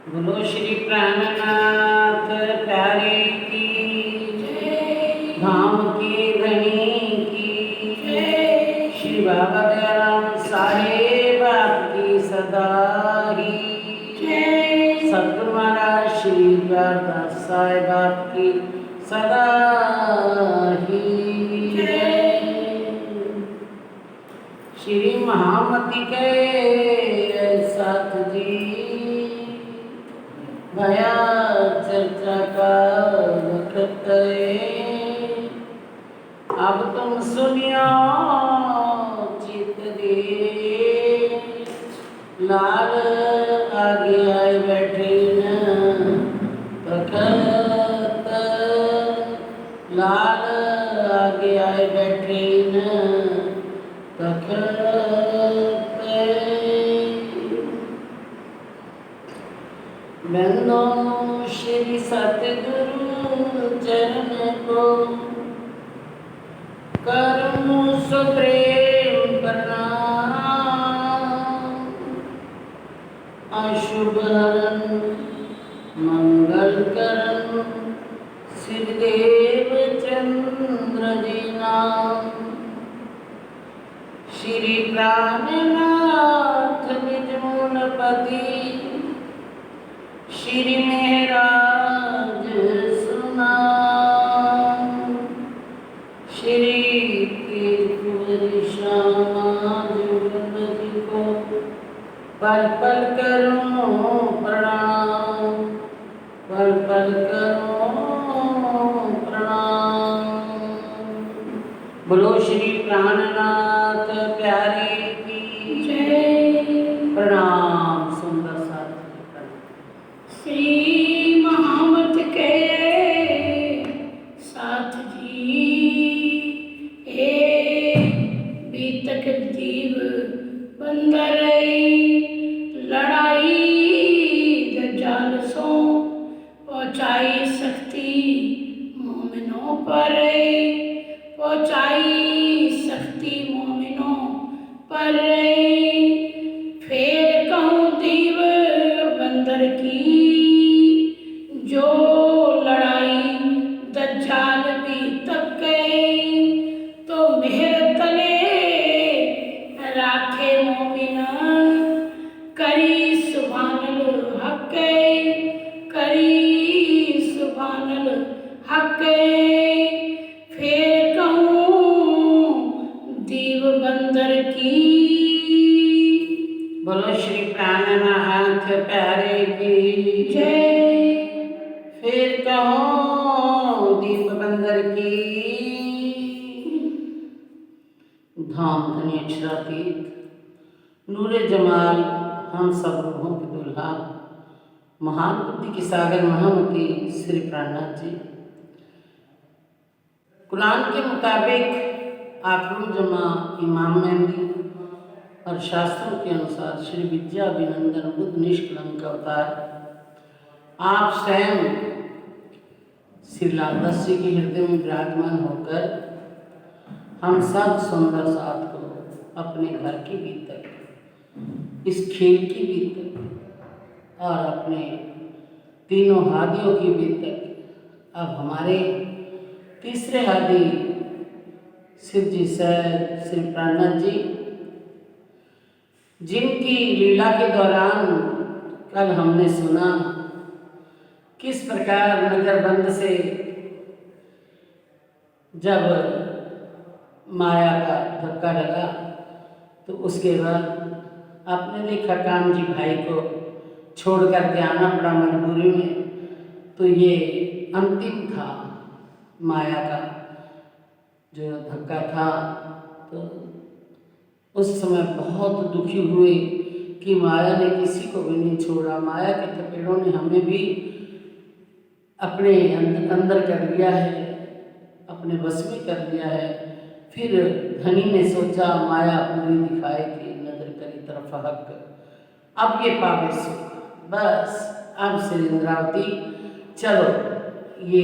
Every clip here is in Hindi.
बोलो श्री प्राणनाथ प्यारे की जय। धाम के धनी की जय। श्री बाबा दयाराम साहेब आपकी सदा ही जय। सतगुरु महाराज श्री दास साहेब आपकी सदा ही जय। श्री महामती के साथ जी भया चर्चा का वक्त है। अब तुम सुनियो चित दे लाल आगे आए बैठे न तखत लाल आगे आए बैठे न तखत बंदो श्री सतगुरु चरण को करूं सुप्रेम प्रणाम। अशुभ हरन मंगल करन श्रीदेव चंद्र जी नाम। श्री प्राणनाथ निज मूलपति श्री महराज सुनाम। श्री कीर्ति श्यामा जी को पल पल करूं प्रणाम पल पल करूं प्रणाम। बोलो श्री प्राणनाथ प्यारे की जय। प्रणाम। सुंदर साथ श्री महामत के साथ जी हे बीतक जीव बंदर लड़ाई दज्जाल सो पहुँचाई शक्ति मोमिनों पर पहुँचाई शक्ति मोमिनों पर। फिर कहूँ दीव बंदर की जो लड़ाई दज्जाल भी तक गई तो मेहर तले राखे मोमिन करी सुभानल हक करी सुभानल हक। फिर कहूँ दीव बंदर की। बोलो श्री प्राणनाथ प्यारे की जय। फिर कहो दीप बंदर की। धाम धनी अक्षरातीत नूरे जमाल हम सब रूहों के दुल्हा महान बुद्धि के सागर महामती श्री प्राणनाथ जी कुरान के मुताबिक आखिरी जमा इमाम मेहंदी और शास्त्रों के अनुसार श्री विद्या अभिनंदन बुद्ध निष्कलंक अवतार आप स्वयं श्री लालदास जी के हृदय में विराजमान होकर हम सब सुंदर साथ को अपने घर की भीतर इस खेल की भीतर और अपने तीनों हादियों की भीतर अब हमारे तीसरे हादी शिव जी सैयद श्री प्राणनाथ जी जिनकी लीला के दौरान कल हमने सुना किस प्रकार नगरबंद से जब माया का धक्का लगा तो उसके बाद आपने देखा काम जी भाई को छोड़ कर के आना पड़ा मजबूरी में। तो ये अंतिम था माया का जो धक्का था। तो उस समय बहुत दुखी हुए कि माया ने किसी को भी नहीं छोड़ा, माया के थपेड़ों ने हमें भी अपने अंदर कर लिया है, अपने बस में कर लिया है। फिर धनी ने सोचा माया पूरी दिखाएगी नजर करी तरफ हक अब ये पावे सुख बस अब श्री इंद्रावती चलो ये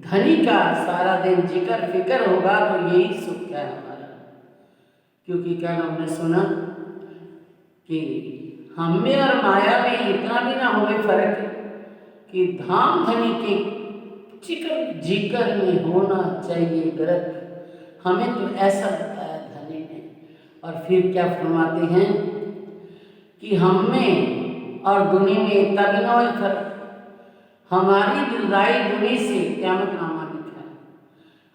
धनी का सारा दिन जिक्र फिक्र होगा तो यही सुख है हमारा। क्योंकि कल हमने सुना कि हम में और माया में इतना भी ना होवे फर्क कि धाम धनी के जिक्र में होना चाहिए गर्क। हमें तो ऐसा बताया धनी ने। और फिर क्या फरमाते हैं कि हम में और दुनिया में इतना भी ना होवे फर्क। हमारी जुदाई दुनिया से क़यामत नामा लिखा है,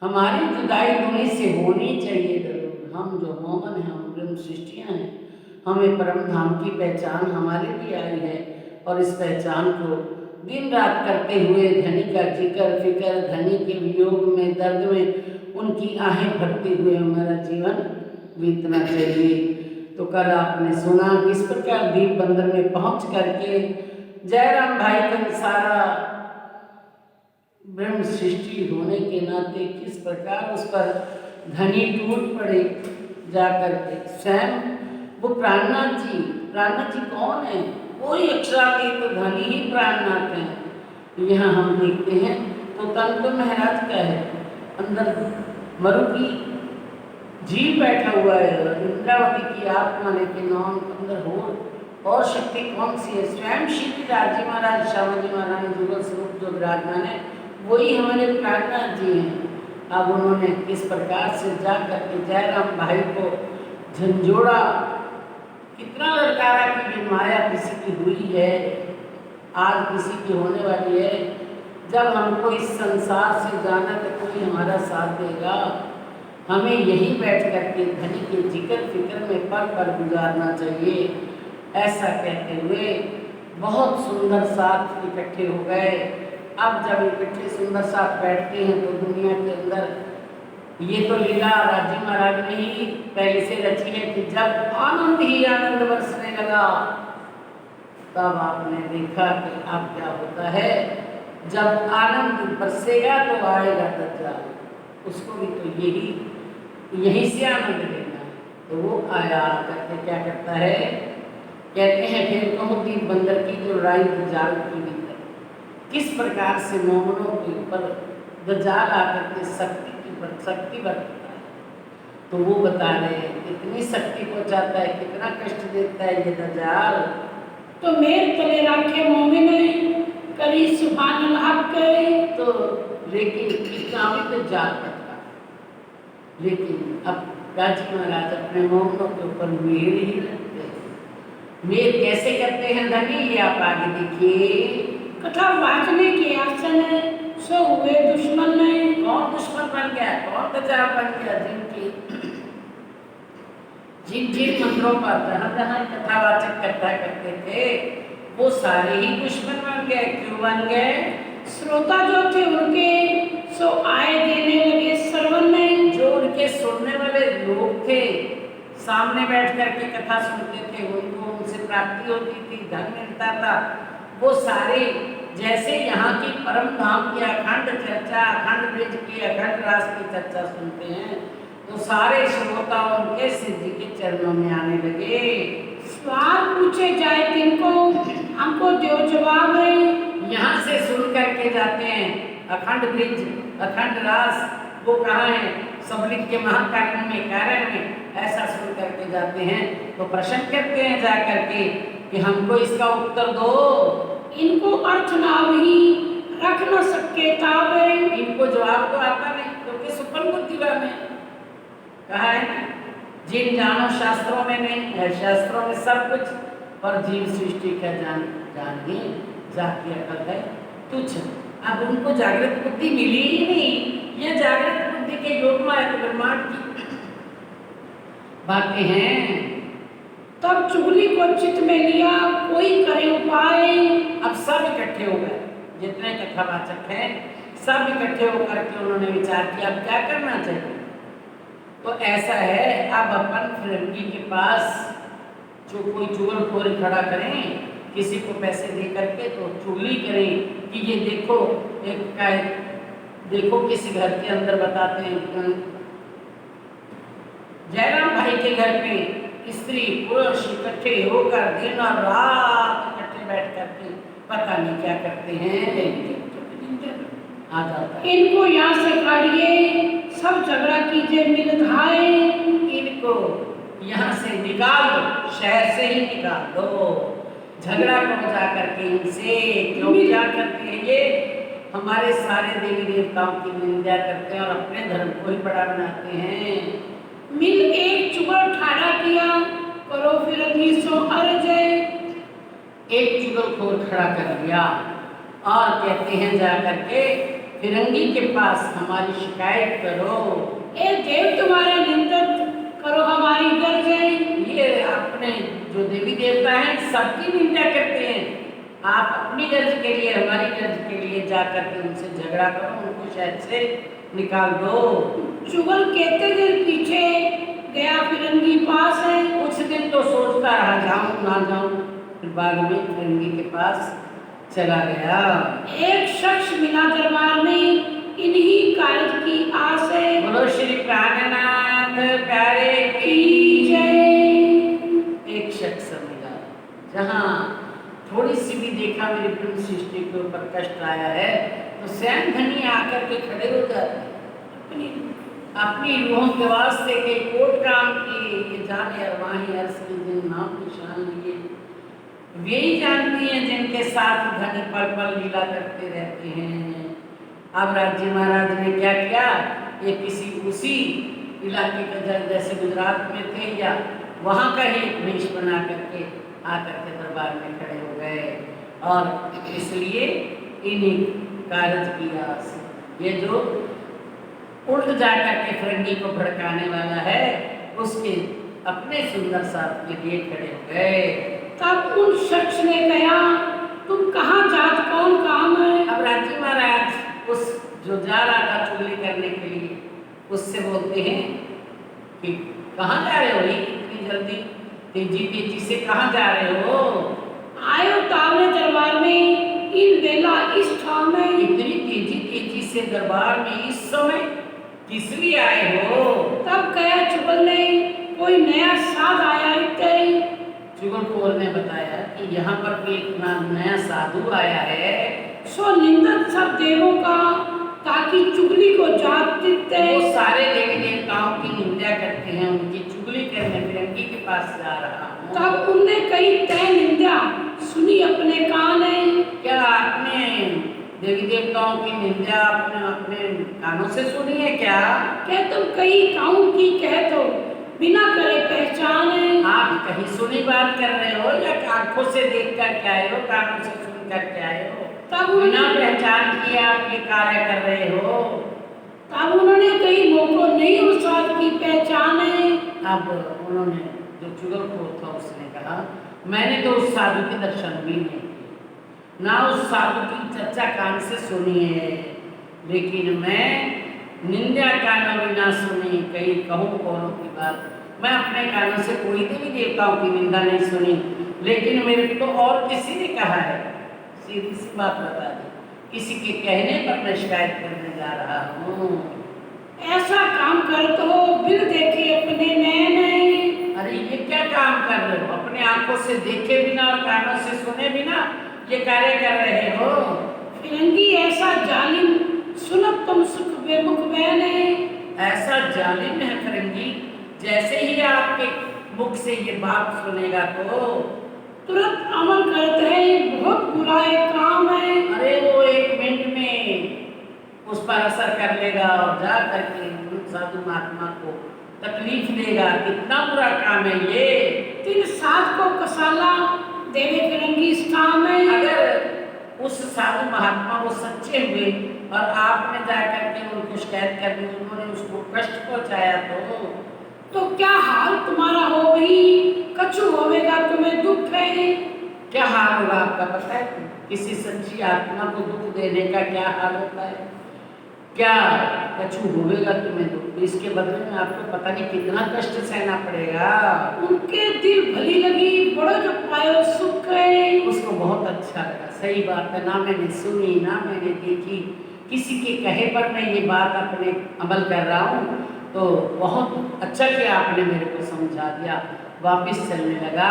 हमारी जुदाई दुनिया से होनी चाहिए जरूर। हम जो मोमन हैं, हम ब्रह्म सृष्टियाँ हैं, हमें परम धाम की पहचान हमारे भी आई है। और इस पहचान को दिन रात करते हुए धनी का जिक्र फिक्र, धनी के वियोग में दर्द में उनकी आहें भरते हुए हमारा जीवन बीतना चाहिए। तो कल आपने सुना किस प्रकार दीप बंदर में पहुंच करके जयराम भाई का सारा ब्रह्म सृष्टि होने के नाते किस प्रकार उस पर धनी टूट पड़े जा करके। स्वयं वो प्राणनाथ जी कौन है? कोई अक्षरातीत तो धनी ही प्राणनाथ है। यहाँ हम देखते हैं तो तन तो महाराज का है, अंदर मरु की जीव बैठा हुआ है, इंद्रावती की आत्मा लेकिन अंदर हो और शक्ति कौन सी है? स्वयं श्री राज जी महाराज, श्यामा जी महाराज जुगल स्वरूप जो विराजमान है वही हमारे प्राणनाथ जी हैं। अब उन्होंने किस प्रकार से जा करके जयराम भाई को झंझोड़ा, कितना ललकारा कि ये माया किसी की हुई है, आज किसी की होने वाली है। जब हमको इस संसार से जाना तो कोई हमारा साथ देगा, हमें यहीं बैठ करके धनी के जिक्र फिक्र में पल पल गुजारना चाहिए। ऐसा कहते हुए बहुत सुंदर साथ इकट्ठे हो गए। अब जब इकट्ठे सुंदर साथ बैठते हैं तो दुनिया के अंदर ये तो लीला राजी महाराज ने ही पहले से रची है कि जब आनंद ही आनंद बरसने लगा तब आपने देखा कि अब क्या होता है। जब आनंद बरसेगा तो आएगा दज्जाल, उसको भी तो यही से आनंद लेना। तो वो आया करके क्या करता है, कहते हैं फिर कहो दीप बंदर की जो राई दज्जाल की भीतर किस प्रकार से मोमनों के ऊपर दज्जाल आकर के शक्ति बरतता है। तो वो बता रहे हैं कितनी शक्ति पहुँचाता है, कितना कष्ट देता है ये दज्जाल। तो मेरे तले राखे मोमिन करी सुभान हक। तो लेकिन इतना भी तो जाल करता, लेकिन अब राजी महाराज अपने मोमनों के ऊपर मेहर ही रखते हैं। मेहर कैसे करते हैं धनी, ये आप आगे देखिए। कथा वाचने के आसन सो हुए दुश्मन नहीं। कौन दुश्मन बन गया, कौन दज्जाल बन गया? जिन मंत्रों पर जहाँ कथावाचक कथा करते थे वो सारे ही दुश्मन बन गए। क्यों बन गए? श्रोता जो थे उनके सो आए देने लगे श्रवण नहीं। जो उनके सुनने वाले लोग थे, सामने बैठ कर के कथा सुनते थे, उनको उनसे प्राप्ति होती थी, धन मिलता था, वो सारे जैसे यहाँ की परम धाम की अखंड चर्चा, अखंड ब्रज की अखंड रास की चर्चा सुनते हैं तो सारे श्रोता उनके सिद्ध जी के चरणों में आने लगे। सवाल पूछे जाए किनको, हमको दो जवाब है। यहाँ से सुन करके जाते हैं अखंड ब्रज, अखंड रास, वो कहाँ है? सबलिंग के महाकाली में, कारण में ऐसा सुन करके जाते हैं तो प्रश्न करते हैं जा करके कि हमको इसका उत्तर दो। इनको अर्थ ना भी रख न सके तावे। इनको जवाब तो आता नहीं क्योंकि सुपन बुद्धिवा में कहा है ना, जिन जानो शास्त्रों में नहीं है, शास्त्रों में सब कुछ और जीव सृष्टि का जान ही जाती अकल है तुझ। अब उनको जागृत बुद्धि मिली ही नहीं। ये जागृत बुद्धि के योग में ब्रह्मांड की बातें हैं। तब चुगली को चित्त में लिया कोई करे उपाय। अब सब इकट्ठे हो गए, जितने कथावाचक हैं सब इकट्ठे होकर के उन्होंने विचार किया अब क्या करना चाहिए। तो ऐसा है, अब अपन फिरंगी के पास जो कोई चुगलखोरी खड़ा करें, किसी को पैसे दे करके तो चुगली करें कि ये देखो देखो किसी घर के अंदर बताते हैं जयराम भाई के घर में स्त्री पुरुष इकट्ठे होकर दिन और रात इकट्ठे बैठ करके पता नहीं क्या करते हैं। आ जाता है इनको यहाँ से काढ़िए, सब झगड़ा कीजिए मिल धाए। इनको यहाँ से निकाल दो, शहर से ही निकाल दो, झगड़ा करो जा करके इनसे। क्यों क्या करते हैं ये? हमारे सारे देवी देवताओं की निंदा करते हैं और अपने धर्म को ही बड़ा बनाते हैं। मिल एक चुगल ठाड़ा किया, करो फिरंगी सो अरजय। एक चुगलखोर खड़ा कर दिया और कहते हैं जा करके फिरंगी के पास हमारी शिकायत करो। ए देव तुम्हारा निंदक, करो हमारी गर्जय। ये अपने जो देवी देवता हैं सबकी निंदा करते हैं, आप अपनी गर्ज के लिए, हमारी गर्ज के लिए जा करके उनसे झगड़ा करो, उनको शहर से निकाल दो। चुगल कहते देर पीछे गया फिरंगी पास है। कुछ दिन तो सोचता रहा जाऊं ना जाऊं, फिर बाद में फिरंगी के पास चला गया। एक शख्स मिला दरबार में, इन्हीं कार्य की आस है। बोलो श्री प्राणनाथ प्यारे की जय। एक शख्स मिला जहाँ थोड़ी सी भी देखा मेरी प्रिय सृष्टि के ऊपर कष्ट आया है तो स्वयं धनी आकर के खड़े हो जाते हैं। अपनी रूहों के वास्ते के कोट काम किए, ये जाने अरवाही अर्श में जिन नाम निशान लिए, यही जानती हैं जिनके साथ धनी पल पल लीला करते रहते हैं। अब राज्य महाराज ने क्या किया, ये किसी उसी इलाके का जैसे गुजरात में थे या वहाँ का ही एक वेश बना करके आकर के दरबार में खड़े हो गए और इसलिए इन्हीं कार्य की आस, ये जो उल्ट जाकर के फिरंगी को भड़काने वाला है उसके अपने सुंदर साथ के लिए खड़े हो गए। तब उन शख्स ने कहा, तुम कहाँ जात, कौन काम है? अब राजी महाराज उस जो जा रहा था चुगली करने के लिए उससे बोलते हैं कि कहाँ जा रहे हो इतनी जल्दी, तेजी तेजी से कहाँ जा रहे हो? आयो तावले दरबार में, इन बेला इस ठाव में। इतनी तेजी तेजी से दरबार में इस समय किस लिए आए हो? तब कहा चुगल ने, कोई नया साध आया इत्ते। चुगलखोर ने बताया कि यहाँ पर एक नया साधु आया है, सो निंदक सब देवों का, ताकि चुगली को जात देते। वो सारे देवी देवताओं की निंदा करते हैं, उनकी चुगली करने फिरंगी के पास जा रहा हूँ। तब उनने कई तय निंदा सुनी अपने कान है। क्या आपने देवी देवताओं की निंदा अपने अपने कानों से सुनी है क्या? क्या तुम कई काउं की कह तो बिना करे पहचान है। आप कहीं सुनी बात कर रहे हो या आंखों से देख कर के आए हो, कानों से सुन कर के आए हो? तब बिना पहचान किए आप ये कार्य कर रहे हो। तब उन्होंने कई मौकों नहीं उस साध की पहचान है। अब उन्होंने जो चुगलखोर था उसने कहा, मैंने तो उस साधु के दर्शन भी नहीं किए, ना उस साधु की चर्चा कान से सुनी है, लेकिन मैं निंदा कानों में ना सुनी, कहीं कहूँ कौनों की बात, मैं अपने कानों से कोई देवी देवताओं की निंदा नहीं सुनी, लेकिन मेरे को और किसी ने कहा है, सीधी सी बात बता दी, किसी के कहने पर मैं शिकायत करने जा रहा हूँ। ऐसा काम कर तो बिन देखे अपने नैन। अरे ये क्या काम कर रहे हो? अपने आंखों से देखे बिना और कानों से सुने बिना ये कार्य कर रहे हो? फिरंगी ऐसा जालिम, सुनब तुम सुख बेमुख बहने। ऐसा जालिम है फिरंगी, जैसे ही आपके मुख से ये बात सुनेगा तो तुरंत अमल करते हैं, बहुत बुरा एक काम है। अरे वो एक मिनट में उस पर असर कर लेगा और जा करके साधु महात्मा को तकलीफ देगा। कितना बुरा काम है ये। तीन साध को कसाला देवे फिरंगी स्थान में। अगर उस साधु महात्मा वो सच्चे हुए और आपने जा करके उनको शिकायत कर दी, उन्होंने उसको कष्ट पहुंचाया तो क्या हाल तुम्हारा हो गई, कछु होवेगा तुम्हें दुख है। क्या हाल होगा आपका पता है? किसी सच्ची आत्मा को दुख देने का क्या हाल होता है? क्या कछु होवेगा तुम्हें दुख, इसके बदले में आपको पता नहीं कितना कष्ट सहना पड़ेगा। उनके दिल भली लगी, बड़ा जो पायो सुख है। उसको बहुत अच्छा लगा। सही बात है, ना मैंने सुनी ना मैंने देखी, किसी के कहे पर मैं ये बात अपने अमल कर रहा हूँ, तो बहुत अच्छा किया आपने मेरे को समझा दिया। वापिस चलने लगा।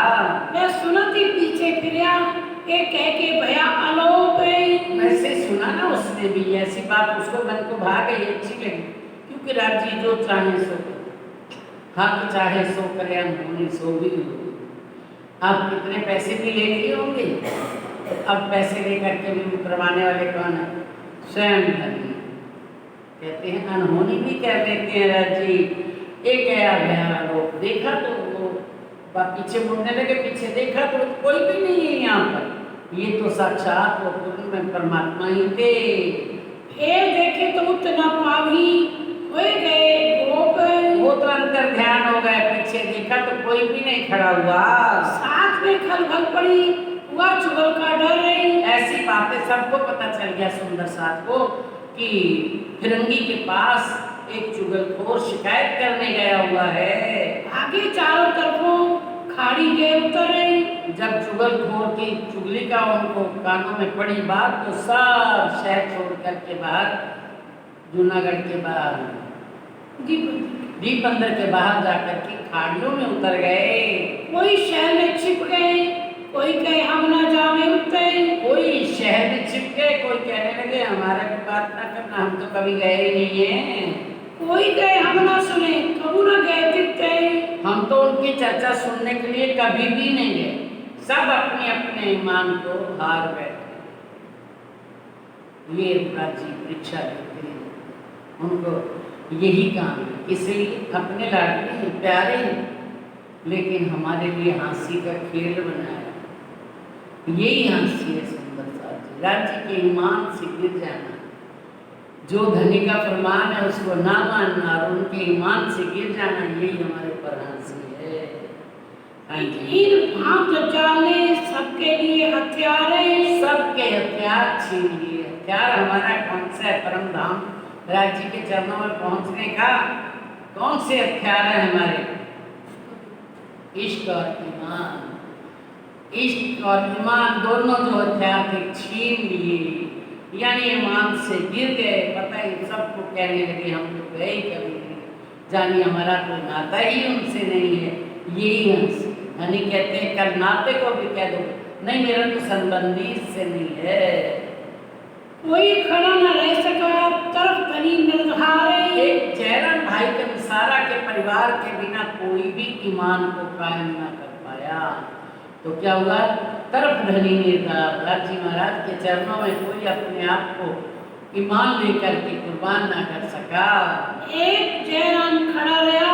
मैं सुना थी पीछे फिरिया, ये कह के भया अलोप है। वैसे सुना ना उसने भी ऐसी बात, उसको मन को भा गई, अच्छी लगी, क्योंकि राजी जो चाहे सो हक चाहे सो करे अनहोनी सो भी हो। आप कितने पैसे भी ले लिए होंगे, तो अब पैसे लेकर के भी मुकरवाने वाले कौन है? स्वयं धनी। कहते हैं अनहोनी भी कह लेते हैं राजी। एक गया गया लोग देखा तो वो पीछे मुड़ने लगे, पीछे देखा तो कोई भी नहीं है यहाँ पर, ये तो साक्षात वो पूर्ण में परमात्मा ही थे। फिर देखे तो उतना पावी हो गए गोप, वो तो अंतर ध्यान हो गए, पीछे देखा तो कोई भी नहीं खड़ा हुआ। साथ में खलबल पड़ी, हुआ चुगल का डर रही। ऐसी बातें सबको पता चल गया सुंदर साथ को कि फिरंगी के पास एक चुगलखोर शिकायत करने गया हुआ है। आगे चारों तरफों खाड़ी के उतर रही। जब चुगलखोर की चुगली का उनको कानों में पड़ी बात तो सब शहर छोड़ करके बाहर, जूनागढ़ के बाहर दीप अंदर के बाहर जाकर के खाड़ियों में उतर गए। कोई शहर में छिप गए, कोई कहे हम ना जाने उठते, कोई शहर में छिप गए, कोई कहने लगे हमारा भी बात ना करना, हम तो कभी गए ही नहीं है। कोई कहे हम ना सुने, कबू ना गए दिखते, हम तो उनकी चर्चा सुनने के लिए कभी भी नहीं गए। सब अपने अपने ईमान को हार बैठे। ये राजी परीक्षा देते हैं, उनको यही काम है, इसलिए अपने लाडले हैं, प्यारे हैं, लेकिन हमारे लिए हंसी का खेल बनाया। यही हंसी है सुंदर साथी, राज्य के ईमान से गिर जाना। जो धनी का फरमान है उसको ना मानना और उनके ईमान से गिर जाना, यही हमारे पर हंसी है। इन भांत जाने सबके लिए हथियार है, सबके हथियार छीन लिए। हथियार हमारा कौन सा है? परम धाम राज्य के चरणों में पहुंचने का कौन से हथियार है हमारे? इश्क और ईमान। इश्क और ईमान दोनों जो हथियार थे छीन लिए, यानी ईमान से गिर गए। पता ही सबको कहने लगे हम तो गए ही कभी नहीं, जानिए हमारा कोई नाता ही उनसे नहीं है। यही हंसी धनी कहते हैं, कल नाते को भी कह दो नहीं मेरा तो संबंधी इससे नहीं है। कोई खड़ा न रह सका, तरफ धनी निर्धार। एक जयराम भाई के मिसारा के परिवार के बिना कोई भी ईमान को कायम ना कर पाया, तो क्या हुआ? तरफ धनी निर्धार। राजी महाराज के चरणों में कोई अपने आप को ईमान लेकर के कुर्बान ना कर सका। एक जयराम खड़ा रहा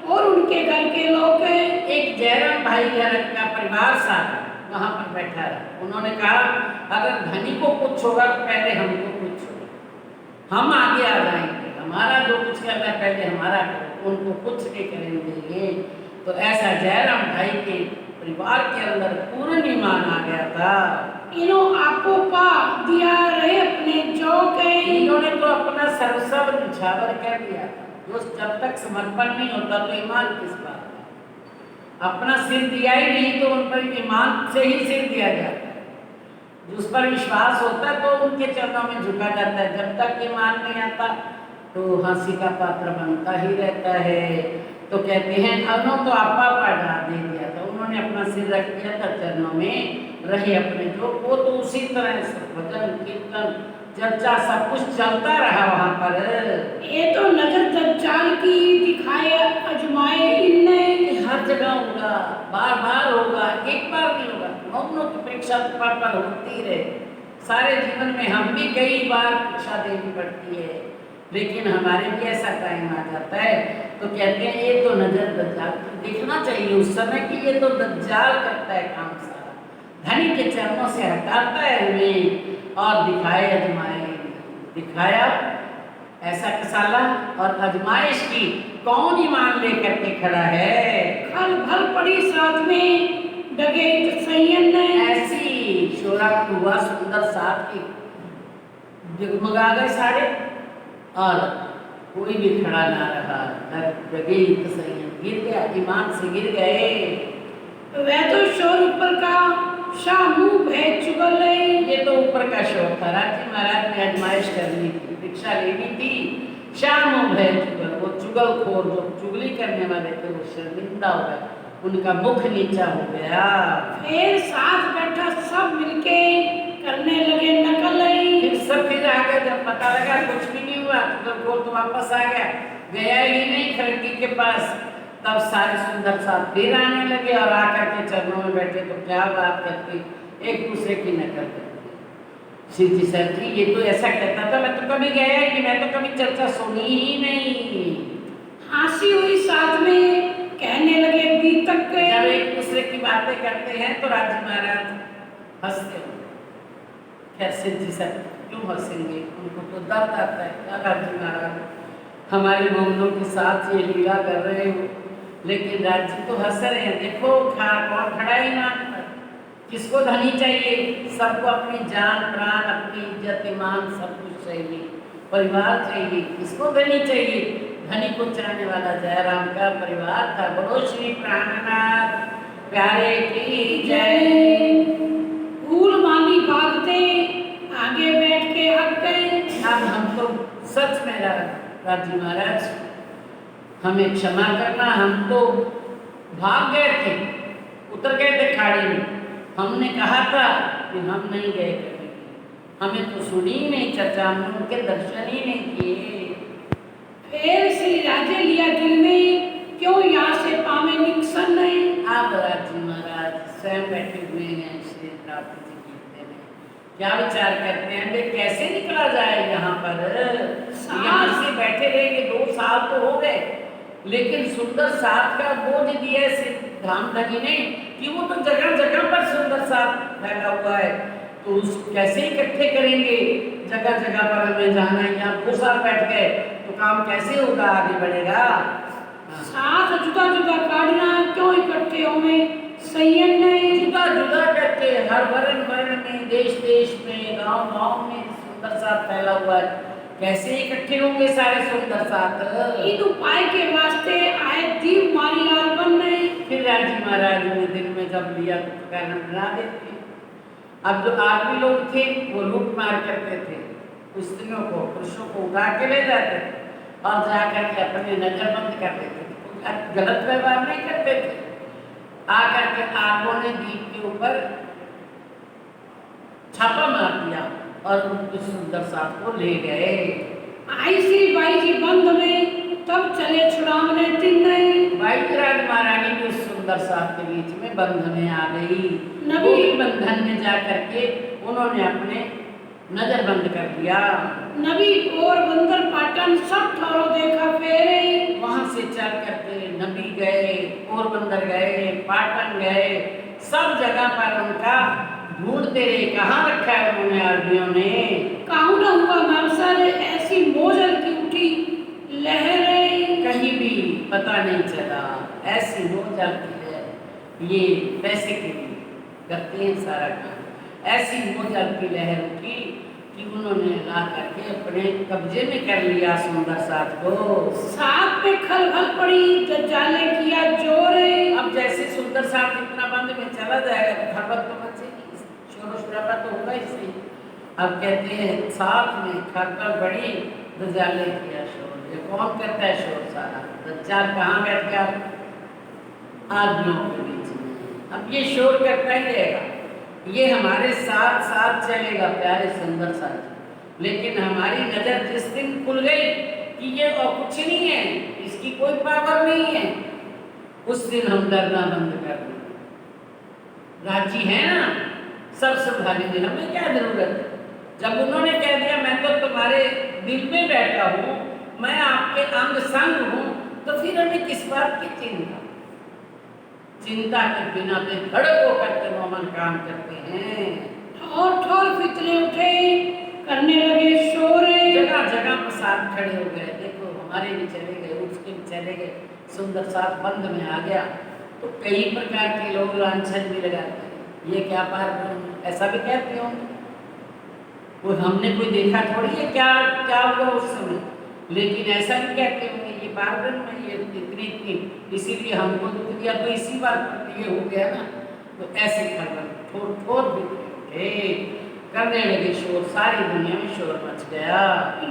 और उनके घर के लोग, एक जयराम भाई घर का परिवार सारा वहाँ पर बैठा रहा। उन्होंने कहा अगर धनी को कुछ होगा तो पहले हमको कुछ होगा, हम आगे आ जाएंगे, हमारा जो कुछ करना है पहले हमारा करो, उनको कुछ नहीं करने देंगे। तो ऐसा जयराम भाई के परिवार के अंदर पूर्ण ईमान आ गया था। इन्हों आपको पा दिया रहे अपने जो के, इन्होंने तो अपना सर्वस्व निछावर कर दिया था। जो जब तक समर्पण नहीं होता तो ईमान किस बात का? अपना सिर दिया ही नहीं तो उन पर ईमान से ही सिर दिया जाता है। जिस पर विश्वास होता है तो उनके चरणों में झुका जाता है। जब तक ईमान नहीं आता तो हंसी का पात्र बनता ही रहता है। तो कहते हैं अनु तो आपा पढ़ा दे दिया था, उन्होंने अपना सिर रख दिया था चरणों में, रहे अपने जो वो तो उसी तरह से भजन कीर्तन चर्चा सब कुछ चलता रहा वहाँ पर। ये तो नजर दज्जाल की दिखाए अजमाए इनने, हर जगह होगा, बार बार होगा, एक बार नहीं होगा। मौनों की परीक्षा पर होती रहे सारे जीवन में, हम भी कई बार परीक्षा देनी पड़ती है, लेकिन हमारे भी ऐसा टाइम आ जाता है। तो कहते हैं ये तो नजर दज्जाल, देखना चाहिए उस समय कि ये तो दज्जाल करता है काम सारा, धनी के चरणों से हटाता है हमें और दिखाए अजमाए। दिखाया ऐसा कसाला और अजमाइश की कौन ईमान लेकर के खड़ा है? खल भल पड़ी साथ में डगे संयन ने, ऐसी शोरा हुआ सुंदर साथ की जगमगा गए सारे और कोई भी खड़ा ना रहा। डगे संयन गिर गया, ईमान से गिर गए। वह तो शोर ऊपर का शाह मुंह भय चुगल, ये तो ऊपर का शोर था। राजी महाराज ने आजमाइश करनी थी, परीक्षा लेनी थी। शाम भय चुगल, वो चुगलखोर जो चुगली करने वाले थे वो शर्मिंदा हो गए, उनका मुख नीचा हो गया। फिर साथ बैठा सब मिलके करने लगे नकल। फिर सब फिर आ गए, जब पता लगा कुछ भी नहीं हुआ चुगलखोर तो वापस आ गया, गया ही नहीं खिड़की के पास। तब सारे सुंदर साथ फिर आने लगे और आकर के चरणों में बैठे तो क्या बात करती, एक दूसरे की नकल करती। शिव जी सर जी ये तो ऐसा कहता था, मैं तो कभी गया ही नहीं, मैं तो कभी चर्चा सुनी ही नहीं। हंसी हुई साथ में, कहने लगे बीतक जब गए। एक दूसरे की बातें करते हैं तो राजी महाराज हंसते हो। खैर शिव जी सर क्यों हंसेंगे, उनको तो दर्द आता है। क्या राजी महाराज हमारे मोहनों के साथ ये लीला कर रहे हो, लेकिन राजी तो हंस रहे हैं। देखो कौन खड़ा है ईमान पर, किसको धनी चाहिए, सबको अपनी जान प्राण अपनी इज्जत ईमान सब कुछ चाहिए, परिवार चाहिए, किसको धनी चाहिए, धनी को चाहने वाला जयराम का परिवार था। बोलो श्री प्राणनाथ प्यारे की जय। फूल माली भागते आगे बैठ के हट गए। अब हमको सच में राजी महाराज हमें क्षमा करना, हम तो भाग गए थे, उतर गए थे खाड़ी में। हमने कहा था कि हम नहीं गए कभी, हमें तो सुनी ही नहीं चर्चा, हमने उनके दर्शन ही नहीं किए। फिर श्री राजे लिया दिल में, क्यों यहाँ से पावे निकसन नहीं। आप राजी महाराज स्वयं बैठे हुए हैं श्री द्रावती जी कीर्तन में, क्या विचार करते हैं वे कैसे निकला जाए यहाँ पर। यहाँ से बैठे रहेंगे, 2 साल तो हो गए, लेकिन सुंदर साथ का बोझ दिया धाम धनी ने कि वो तो जगह जगह पर सुंदर साथ फैला हुआ है, तो उस कैसे इकट्ठे करेंगे, जगह जगह पर हमें जाना है। यहाँ 2 साल बैठ गए तो काम कैसे होगा, आगे बढ़ेगा। साथ जुदा जुदा काटना, क्यों इकट्ठे होंगे संयम नहीं। जुदा जुदा करके हर वर्ण वर्ण में, देश देश में, गांव गांव में सुंदर साथ फैला हुआ है, कैसे इकट्ठे होंगे सारे सुंदर साथ। इन उपाय के वास्ते आए दीव मारी लाल बन रहे। फिर राजी महाराज ने दिल में जब लिया तो कारण बना देते। अब जो आदमी लोग थे वो लूट मार करते थे, स्त्रियों को पुरुषों को उठा के ले जाते थे और जाकर के अपने नजर बंद कर देते थे, गलत व्यवहार नहीं करते थे। आकर के आगों ने दीप के ऊपर छापा मार दिया और उस सुंदर साथ को ले गए। आई श्री बाई जी बंद में, तब चले छुड़ावने तीन नहीं। बाई राज महारानी भी उस सुंदर साथ के बीच में बंध में आ गई। नबी वो बंधन में जा करके उन्होंने अपने नजर बंद कर दिया। नबी और बंदर पाटन सब ठौरों देखा फेरे। वहां से चल करके नबी गए, पोरबंदर गए, पाटन गए, सब जगह पर उनका ढूंढते रहे, कहाँ रखा है उन्होंने आदमियों ने। काहू न हुआ मवसर, ऐसी मोजल की उठी लहरें। कहीं भी पता नहीं चला, ऐसी मोजल की है, ये पैसे के लिए करते हैं सारा काम। ऐसी मोजल की लहर उठी कि उन्होंने ला करके अपने कब्जे में कर लिया सुंदर साथ को। साथ पे खलबल पड़ी, दज्जाले किया जोरे। अब जैसे सुंदर साथ इतना बंद में चला जाएगा तो खरबत तो मचेगी, शोर शराबा तो होगा ही सही। अब कहते हैं साथ में खलबल पड़ी, दज्जाले किया शोर। ये कौन करता है शोर सारा? दज्जाल कहाँ बैठ गया? आदमियों के बीच में। अब ये शोर करता ही रहेगा, ये हमारे साथ साथ चलेगा प्यारे सुंदर साथ। लेकिन हमारी नजर जिस दिन खुल गई कि ये और कुछ नहीं है, इसकी कोई पावर नहीं है, उस दिन हम डरना बंद कर दें। राजी है ना, सब संभालेंगे, हमें क्या जरूरत है। जब उन्होंने कह दिया मैं तो तुम्हारे दिल में बैठा हूँ, मैं आपके अंग संग हूँ, तो फिर हमें किस बात की चिंता? चिंता के बिना बेधड़क होकर के मोमन काम करते हैं। ठोर ठोर फितरे उठे, करने लगे शोरे। जगह जगह पर साथ खड़े हो गए, देखो हमारे भी चले गए, उसके भी चले गए, सुंदर साथ बंद में आ गया। तो कई प्रकार के लोग लांछन भी लगाते हैं, ये क्या पार ऐसा भी कहते होंगे, वो हमने कोई देखा थोड़ी है क्या क्या हुआ उस समय, लेकिन ऐसा भी कहते होंगे ये बार में ये इतनी इसीलिए हमको दुख दिया, तो इसी बात पर ये हो गया ना। तो ऐसे कर ठोर ठोर भी करने लगे शोर, सारी दुनिया में शोर मच गया।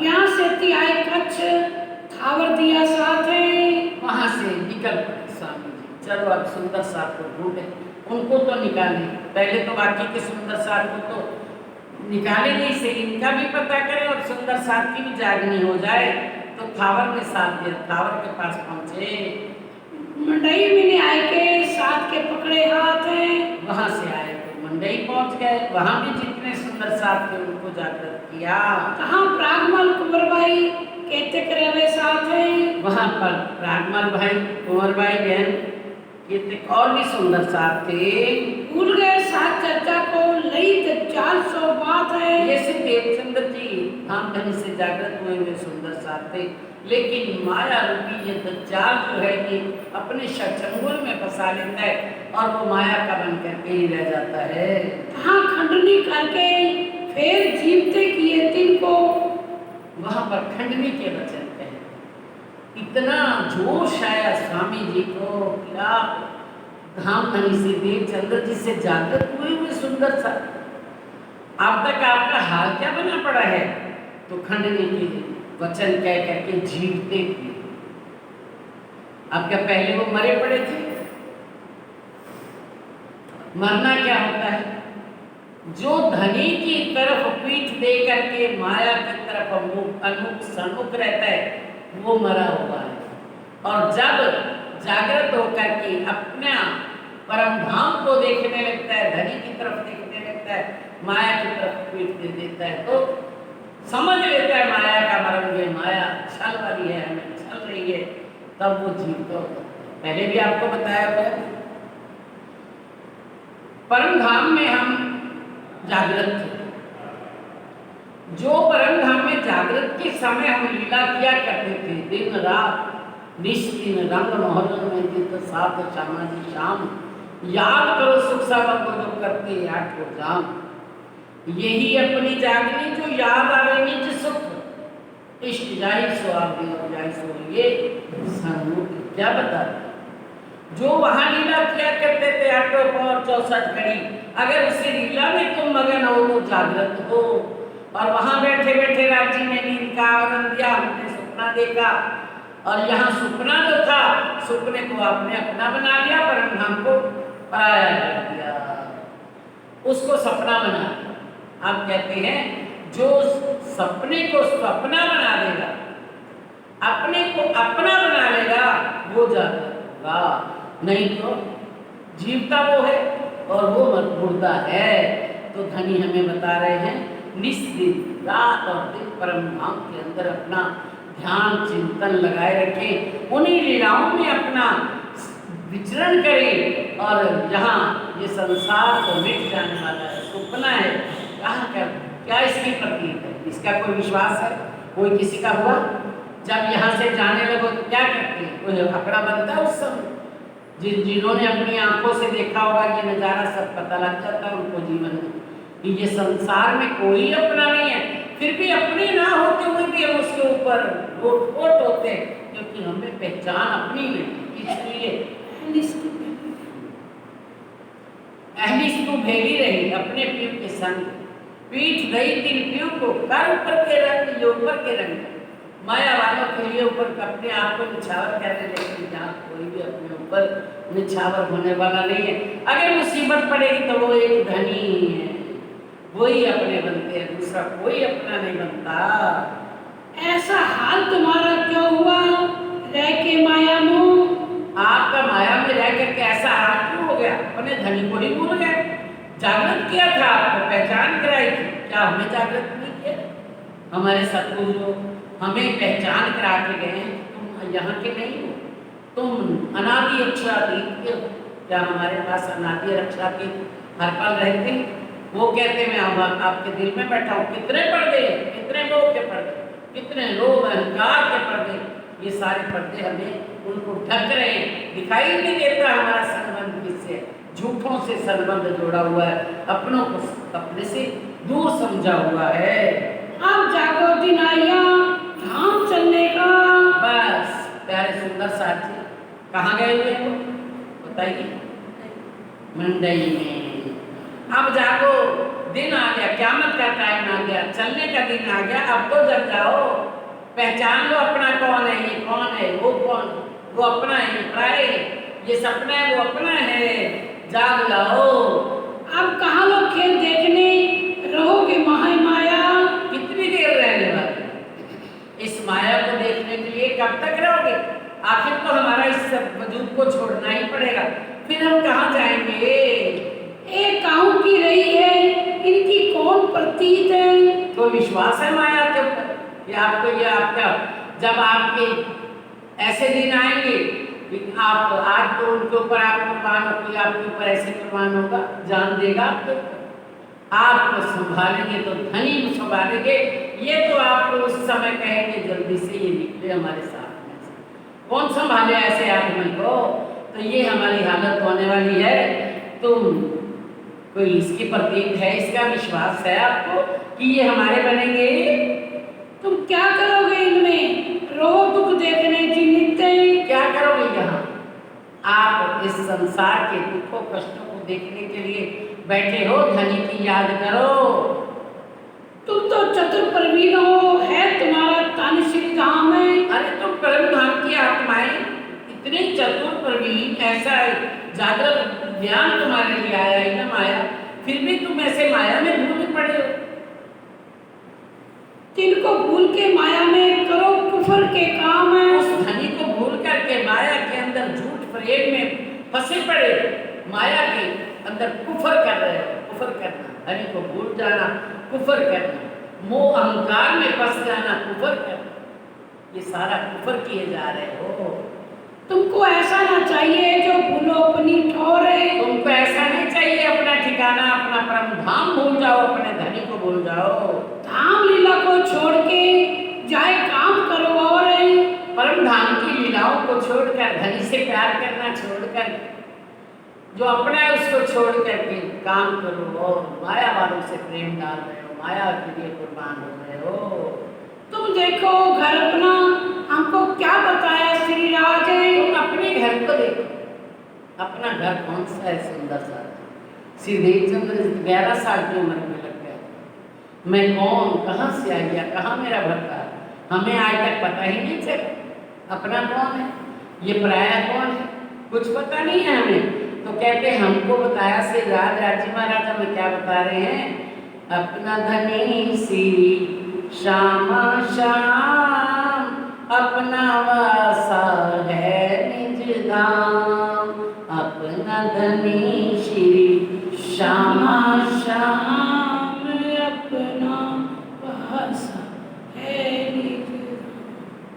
यहाँ से तिहाई कच्छ थावर दिया साथ है। वहां से निकल पड़े स्वामी जी, चलो अब सुंदर साथ को ढूंढे, उनको तो निकाले, पहले तो बाकी के सुंदर साथ को तो निकाले नहीं से इनका भी पता करें और सुंदर साथ की भी जागनी हो जाए। तो थावर ने साथ दिया, थावर के पास पहुंचे। मंडई में नहीं आए के साथ के पकड़े हाथ हैं। वहां से आए तो मंडई पहुंच गए, वहां भी जितने सुंदर साथ थे उनको जागृत किया। कहाँ प्रागमल कुंवरबाई कहते करे वे साथ हैं। वहां पर प्रागमल भाई, कुंवरबाई बहन, ये और भी सुंदर साथ थे। भूल गए साथ चर्चा को लई तो 400 बात है। ये श्री देवचंद्र जी धाम धनी से जागृत हुए हुए सुंदर साथ थे, लेकिन माया रूपी ये दज्जाल जो है कि अपने चंगुल में फंसा लेता है और वो माया का बन करके ही रह जाता है। कहाँ खंडनी करके फिर जीवते किए तिनको। वहां पर खंडनी के वचन कहे, इतना जोश आया स्वामी जी को कि आप धाम धनी से देवचंद्र जी से जागृत हुए हुए सुंदर सा, अब तक आपका हाल क्या बना पड़ा है। तो खंडनी के वचन कह करके जीवते थे। अब क्या पहले वो मरे पड़े थे? मरना क्या होता है? जो धनी की तरफ पीठ दे करके माया की तरफ अनुमुख सन्मुख रहता है वो मरा हुआ है, और जब जागृत होकर के अपना परम धाम को देखने लगता है, धनी की तरफ देखने लगता है, माया की तरफ पीठ दे देता है, तो समझ लेता है माया का मरम, ये माया छल वाली है, हमें छल रही है, तब वो जीवित होता है। पहले भी आपको बताया हुआ है, परम धाम में हम जागृत थे। जो परम धाम में जागृत के समय हम लीला किया करते थे, दिन रात निश्चिन रंग मोहल्लों में जित साथ श्यामा जी शाम, याद करो सुख सावन को जो करते आठ को जाम। यही अपनी जागनी जो याद आवे निज सुख, इष्ट जाहि सो आवे और जाहि सो ये सन्मुख। क्या बता, जो वहां लीला किया करते थे आठों और 64 घड़ी, अगर उसी लीला में तुम मगन हो तो जागृत हो, और वहां बैठे बैठे राजी ने नींद का आनंद दिया, हमने सपना देखा, और यहाँ सपना जो था, सपने को आपने अपना बना लिया, परम धाम को पराया कर दिया, उसको सपना बना दिया। आप कहते हैं जो सपने को सपना बना देगा, अपने को अपना बना लेगा, वो जागृत होगा, नहीं तो जीवता वो है और वो मुर्दा है। तो धनी हमें बता रहे हैं निस्दिन रात और दिन परम धाम के अंदर अपना ध्यान चिंतन लगाए रखें, उन्हीं लीलाओं में अपना विचरण करें, और यहाँ ये संसार तो मिट जाने वाला है, सपना है, कहाँ क्या इसकी प्रतीक है, इसका कोई विश्वास है? कोई किसी का हुआ? जब यहाँ से जाने लगो तो क्या करते हैं? कोई आंकड़ा बनता है उस समय? जिन्होंने अपनी आंखों से देखा होगा ये नज़ारा, सब पता लग जाता है उनको जीवन में कि ये संसार में कोई अपना नहीं है, फिर भी अपने ना होते हुए भी हम उसके ऊपर लोट होते हैं, क्योंकि हमें पहचान अपनी नहीं। इसलिए अहलिस तू भेली रही अपने पीर के संग, पीठ दई दिन पीर को कर ऊपर के रंग, ये ऊपर के रंग, माया वालों के लिए ऊपर अपने आप को निछावर करने लगे, जहाँ कोई भी अपने ऊपर निछावर होने वाला नहीं है। अगर मुसीबत पड़ेगी तो वो एक धनी है, वही अपने बनते हैं, दूसरा कोई अपना नहीं बनता। ऐसा हाल तुम्हारा क्यों हुआ रह के माया में? आपका माया में रह करके ऐसा हाल क्यों हो गया? अपने धनी को ही भूल गए। जागृत किया था, आपको पहचान कराई थी, क्या हमें जागृत नहीं किया? हमारे सतगुरु हमें पहचान करा के गए, तुम यहाँ के नहीं हो, तुम अनादि अक्षरातीत के हो। क्या हमारे पास अनादि अक्षरातीत हर पल रहते हैं? वो कहते मैं आपके दिल में बैठा हूँ। कितने पर्दे, कितने लोग के पर्दे, कितने लोग अहंकार के पर्दे, ये सारे पर्दे हमें उनको ढक रहे हैं, दिखाई नहीं देता हमारा संबंध किससे, झूठों से संबंध जोड़ा हुआ है, अपनों को अपने से दूर समझा हुआ है। अब जागो दिन आया धाम चलने का। बस प्यारे सुंदर साथी कहाँ गए हुए हो बताइए? मंडई में। अब जागो, दिन आ गया, क़यामत का टाइम आ गया, चलने का दिन आ गया, अब तो जग जाओ, पहचान लो अपना कौन है, ये कौन है, वो कौन, वो अपना है, ये पराया है, ये सपना है, वो अपना है, जाग जाओ। अब कहाँ लोग खेल देखने रहोगे माया? कितनी देर रहने वाले इस माया को देखने के लिए? कब तक रहोगे? आखिर तो हमारा इस सब वजूद को कोई विश्वास है माया के ऊपर कि आपको ये आपका, जब आपके ऐसे दिन आएंगे कि आप आज तो उनके ऊपर आप कुर्बान हो, कोई आपके ऊपर ऐसे कुर्बान होगा, जान देगा आपके ऊपर, आपको संभालेंगे तो धनी संभालेंगे, ये तो आपको उस समय कहेंगे जल्दी से ये निकले हमारे साथ में से, कौन संभाले ऐसे आदमी को। तो ये हमारी हालत होने वाली है। तुम कोई इसकी प्रतीक है, इसका विश्वास है आपको कि ये हमारे बनेंगे? तुम क्या करोगे इनमें? रो दुख देखने जी नित्य। क्या करोगे यहाँ? आप इस संसार के दुखों कष्टों को देखने के लिए बैठे हो, धनी की याद करो। तुम तो चतुर प्रवीण हो, है तुम्हारा तन श्री धाम है। अरे तुम परम धाम की आत्माएं, इतने चतुर प्रवीण, ऐसा जागृत ज्ञान तुम्हारे लिए आया है ना माया, फिर भी तुम ऐसे माया में भूल पड़े हो। जिनको भूल के माया में करो कुफर के काम है। उस धनी को भूल करके माया के अंदर झूठ प्रेम में फंसे पड़े, माया के अंदर कुफर कर रहे हो। कुफर करना, धनी को भूल जाना कुफर करना, मोह अहंकार में फंस जाना कुफर करना, ये सारा कुफर किए जा रहे हो। तुमको ऐसा ना चाहिए जो भूलो अपनी ठौर है। तुमको ऐसा नहीं चाहिए अपना ठिकाना, अपना परम धाम भूल जाओ, अपने धनी को भूल जाओ। धाम लीला को छोड़ के जाए काम करो और परम धाम की लीलाओं को छोड़कर, धनी से प्यार करना छोड़कर, जो अपना है उसको छोड़ करके काम करो और माया वालों से प्रेम डाल रहे हो, माया के लिए कुर्बान हो रहे हो। तुम देखो घर अपना, हमको क्या बताया श्री राज। तुम अपने घर को देखो, अपना घर कौन सा है सुंदर सा। श्री देवचंद्र 11 साल की उम्र में लग गया। मैं कौन, कहाँ से आ गया, कहाँ मेरा भट्टा, हमें आज तक पता ही नहीं चला अपना कौन है, ये पराया कौन है, कुछ पता नहीं है हमें। तो कहते हमको बताया श्री राजी महाराज, हमें क्या बता रहे हैं? अपना धनी श्री श्यामा श्याम, अपना वासा है निज धाम, अपना धनी श्री श्यामा श्याम, अपना वासा है निज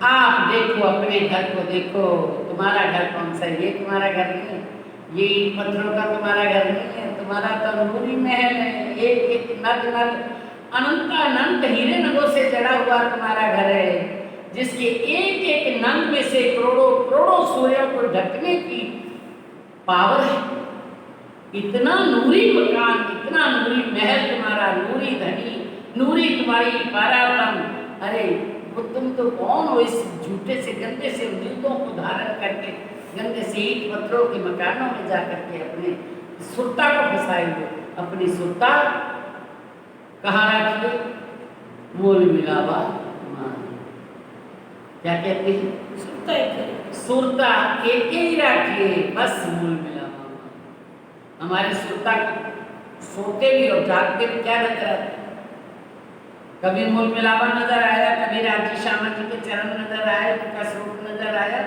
धाम। आप देखो अपने घर को देखो, तुम्हारा घर कौन सा है? ये तुम्हारा घर नहीं है, ये पत्थरों का तुम्हारा घर नहीं है, तुम्हारा तो नूरी महल है, एक एक नग नग अनंत अनंत हीरे नगों से जड़ा हुआ तुम्हारा घर है, जिसके एक एक नग में से करोड़ों करोड़ों सूर्यों को ढकने की पावर है। इतना नूरी मकान, इतना नूरी महल तुम्हारा, नूरी धनी, नूरी तुम्हारी पराक्रम। अरे वो तुम तो कौन हो, इस झूठे से गंदे से वजूदों को धारण करके गंदे से ईंट पत्थरों के मकानों में जा करके अपने सुरता को फंसाए हुए। अपनी सुरता कहाँ रखिए? मूल मिलावा क्या कहते हैं? सुरता एक ही रखिए, बस मूल मिलावा। हमारी सुरता को सोते भी और जागते भी क्या नजर आता है? कभी मूल मिलावा नजर आया, कभी राजी श्यामा जी के चरण नजर आए, उनका स्वरूप नजर आया?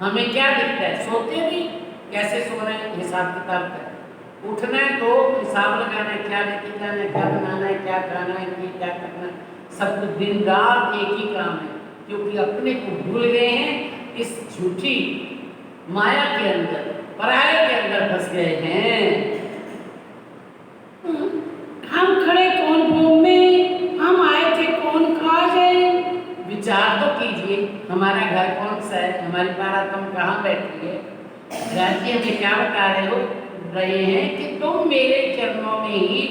हमें क्या दिखता है? सोते भी कैसे सो रहे हैं, हिसाब किताब कर, उठना है तो हिसाब लगाना है, क्या लेके जाना है, क्या बनाना है, क्या खाना है, क्या करना है, सब कुछ दिन रात एक ही काम है, क्योंकि अपने को भूल गए हैं, इस झूठी माया के अंदर, पराये के अंदर फंस गए हैं। हम खड़े कौन भूमि में, हम आए थे कौन काज है। विचार तो कीजिए, हमारा घर कौन सा है, हमारी पारातम कहाँ बैठी है? राजी हमें क्या बता रहे हैं कि तुम मेरे चरणों में ही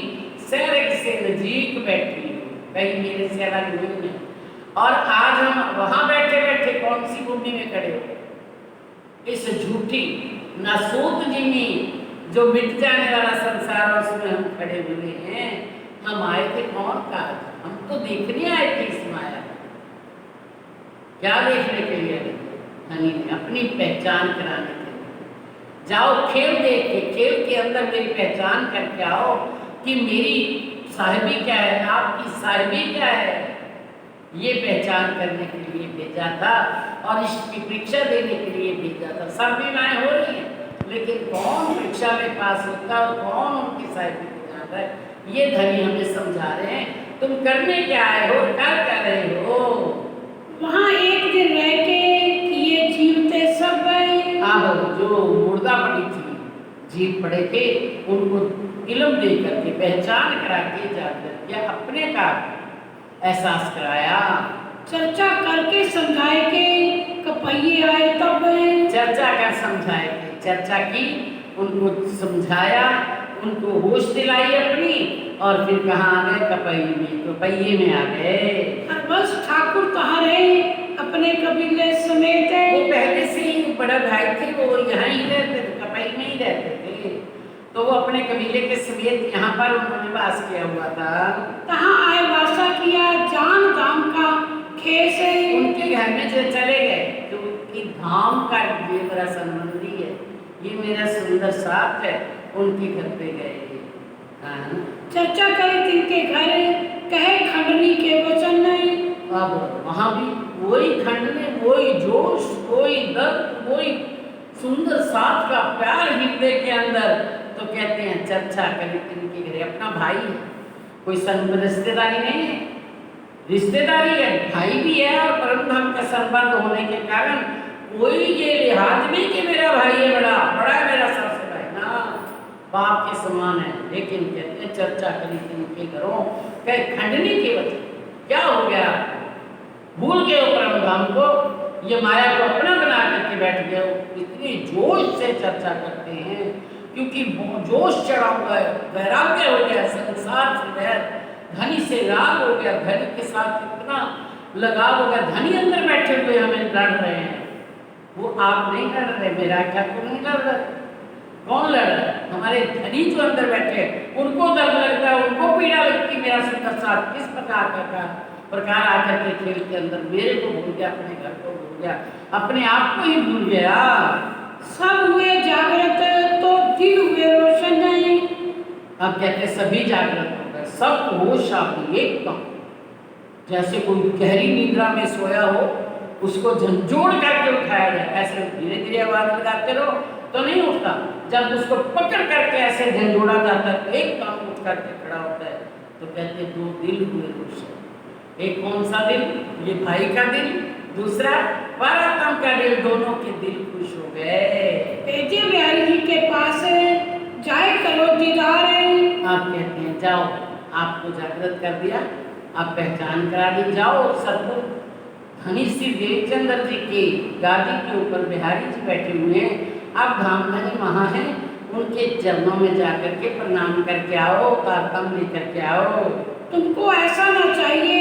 सरग से नजीक बैठी हो, कहीं मेरे से अलग नहीं है। और आज हम वहां बैठे बैठे कौन सी भूमि में खड़े हो? इस झूठी नासूत जिमी जो मिट जाने वाला संसार, उसमें हम खड़े हुए हैं। हम आए थे कौन काज? हम तो देखने आए थे इस माया। क्या देखने के लिए? हनी ने अपनी पहचान कराने के लिए। जाओ खेल देख के, खेल के अंदर मेरी पहचान करके आओ कि मेरी साहिबी क्या है, आपकी साहिबी क्या है। ये पहचान करने के लिए भेजा था और इसकी परीक्षा देने के लिए भेजा था। सब विवाहें हो रही हैं, लेकिन कौन परीक्षा में पास होता है और कौन उनकी साहिबी को जानता है, ये धनी हमें समझा रहे हैं। तुम करने क्या आए हो, कर क्या रहे हो? वहाँ एक दिन रह के ये जीवते सब गए। अब जो मुर्दा पड़ी थी, जीव पड़े थे, उनको इल्म दे करके, पहचान करा के, जागृत किया, अपने का एहसास कराया। चर्चा करके समझाए के कपहिए आए तब गए। चर्चा कर समझाए थे, चर्चा की, उनको समझाया, उनको होश दिलाई अपनी, और फिर कहाँ आ गए? कपही में, तो पहिए में आ गए। और बस ठाकुर कहाँ रहे? अपने कबीले समेत। वो पहले से ही बड़ा भाई थे, वो यहाँ ही रहते थे, कपही में ही रहते थे, तो वो अपने कबीले के समेत यहाँ पर उन्होंने वास किया हुआ था। कहाँ आए वासा किया? जान धाम का खेस है। उनके घर में जो चले गए, क्योंकि धाम का ये मेरा संबंधी है, ये मेरा सुंदर साथ है, उनके घर पे गए। हाँ। चर्चा करे तिनके घर, कहे खंडनी के वचन नहीं। अब वहाँ भी वही खंडने, वही जोश, वही दर्द, वही सुंदर साथ का प्यार हृदय के अंदर। तो कहते हैं चर्चा करे तिनके घर, अपना भाई है, कोई रिश्तेदारी नहीं है, रिश्तेदारी है, भाई भी है, और परम धाम का संबंध होने के कारण कोई ये लिहाज नहीं कि मेरा भाई है, बड़ा बड़ा है मेरा सबसे भाई ना, बाप के समान है। लेकिन कहते हैं चर्चा करी तिनके घरों, कहे खंडनी के वचन। क्या हो गया? भूल गए हो परम धाम को, ये माया को अपना बना करके बैठ गए हो। इतनी जोश से चर्चा करते हैं, क्योंकि जोश चढ़ा हुआ है, वैराग्य हो गया, संसार से वैर, धनी से राग हो गया, धनी के साथ इतना लगाव हो गया, धनी अंदर बैठे हुए हमें लड़ रहे हैं। वो आप नहीं लड़ रहे, मेरा ठाकुर नहीं लड़ रहे, कौन लड़ रहा है? हमारे धनी जो अंदर बैठे, उनको दर्द लगता है, उनको पीड़ा लगती, मेरा सुंदर साथ किस प्रकार आकर के खेल के अंदर मेरे को भूल गया, अपने घर को भूल गया, अपने आप को ही भूल गया। सब हुए जागृत तो दिल हुए रोशन नहीं। अब कहते सभी जागृत हो गए, सब होश आ गई एकदम, जैसे कोई गहरी निद्रा में सोया हो, उसको झंझोड़ करके उठाया जाए, ऐसे धीरे धीरे आवाज लगाते रहो तो नहीं उठता, जब उसको पकड़ करके ऐसे झंझोड़ा जाता है तो एकदम उठ करके खड़ा होता है। तो कहते दो दिल हुए रोशन। एक कौन सा दिल? ये भाई का दिल, दूसरा परात्म का दिल, दोनों के दिल खुश हो गए। तेजे बिहारी जी के पास जाए करो दीदार। आप कहते हैं जाओ, आपको जागृत कर दिया, आप पहचान करा दी, जाओ सतगुरु धनी श्री देवचंद्र जी की गादी के ऊपर बिहारी जी बैठे हुए हैं, आप धाम धनी वहाँ हैं, उनके चरणों में जाकर के प्रणाम करके आओ, तारतम लेकर के आओ। तुमको ऐसा ना चाहिए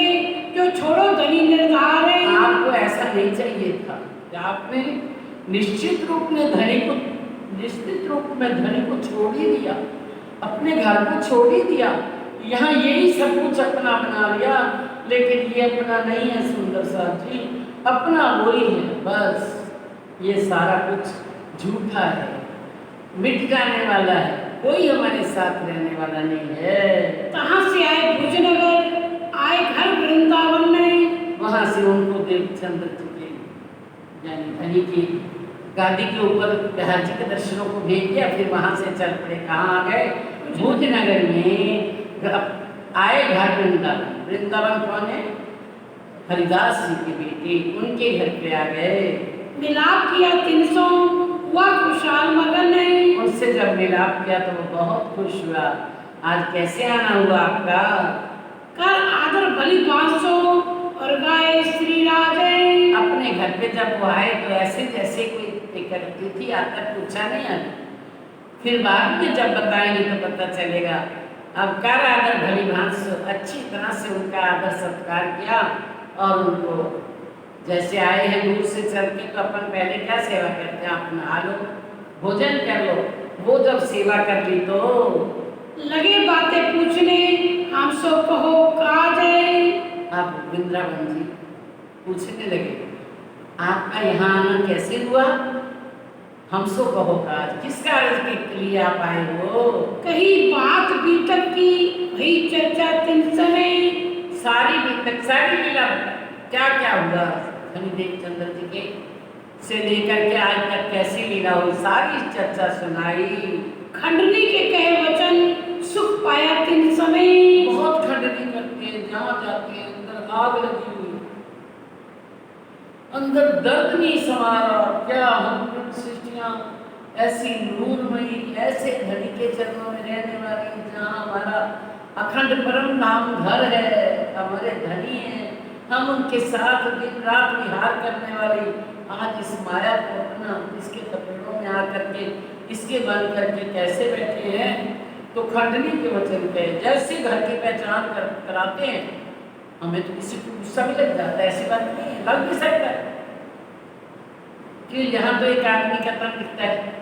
जो छोड़ो धनी निर्धार है। आपको ऐसा नहीं चाहिए था कि आपने निश्चित रूप में धनी को छोड़ ही दिया, अपने घर को छोड़ ही दिया, यहाँ यही सब कुछ अपना बना लिया। लेकिन ये अपना नहीं है सुंदर साथ जी, अपना वही है, बस ये सारा कुछ झूठा है, मिट जाने वाला है, कोई हमारे साथ रहने वाला नहीं है। कहाँ से आए? भुजनगर आए, घर वृंदावन में। वहाँ से उनको देवचंद्र जी के यानी धनी की गादी के ऊपर बिहार जी के दर्शनों को भेज दिया, फिर वहाँ से चल पड़े, कहाँ आ गए? भुजनगर में आए, घर वृंदावन। वृंदावन कौन है? हरिदास जी की बेटी, उनके घर पे आ गए। मिलाप किया 300 हुआ खुशहाल मगन नहीं। उनसे जब मिलाप किया तो वो बहुत खुश हुआ। आज कैसे आना हुआ आपका? कर आदर भली 500 और गाय श्री राजे। अपने घर पे जब वो आए तो ऐसे जैसे कोई एक अतिथि आता, पूछा नहीं आना, फिर बाद में जब बताएंगे तो पता चलेगा। अब कर आदर भली भांस, अच्छी तरह से उनका आदर सत्कार किया, और उनको जैसे आए हैं दूर से चल के, तो अपन पहले क्या सेवा करते हैं? आप नहा लो, भोजन कर लो। वो जब सेवा कर ली तो लगे बातें पूछने, हम सो कहो काज है। आप वृंदावन जी पूछने लगे, आपका यहाँ आना कैसे हुआ? हमसो कहो काज, किस कार्य के लिए आप आए हो? कही बात बीतक की भई चर्चा 3 समय। सारी बीतक, सारी लीला, क्या क्या हुआ धनी देवचंद्र जी के से लेकर के आज तक कैसी लीला हुई, सारी चर्चा सुनाई। खंडनी के कहे वचन सुख पाया 3 समय। बहुत खंडनी करते हैं, आग लगी हुई, अंदर दर्द नहीं समा रहा। क्या हम सृष्टियां ऐसी नूरमयी, ऐसे धनी के चरणों में रहने वाली, जहाँ हमारा अखंड परम नाम घर है, हमारे धनी हैं, हम उनके साथ दिन रात विहार करने वाली, आज इस माया को अपना इसके कपड़ों में आकर के इसके बंद करके कैसे बैठे हैं। तो खंडनी के वचन पे जैसे घर की पहचान कराते हैं, हमें तो किसी को गुस्सा भी लग जाता है, ऐसी बात नहीं है, लग भी सकता है कि यहाँ तो एक आदमी का तन दिखता है,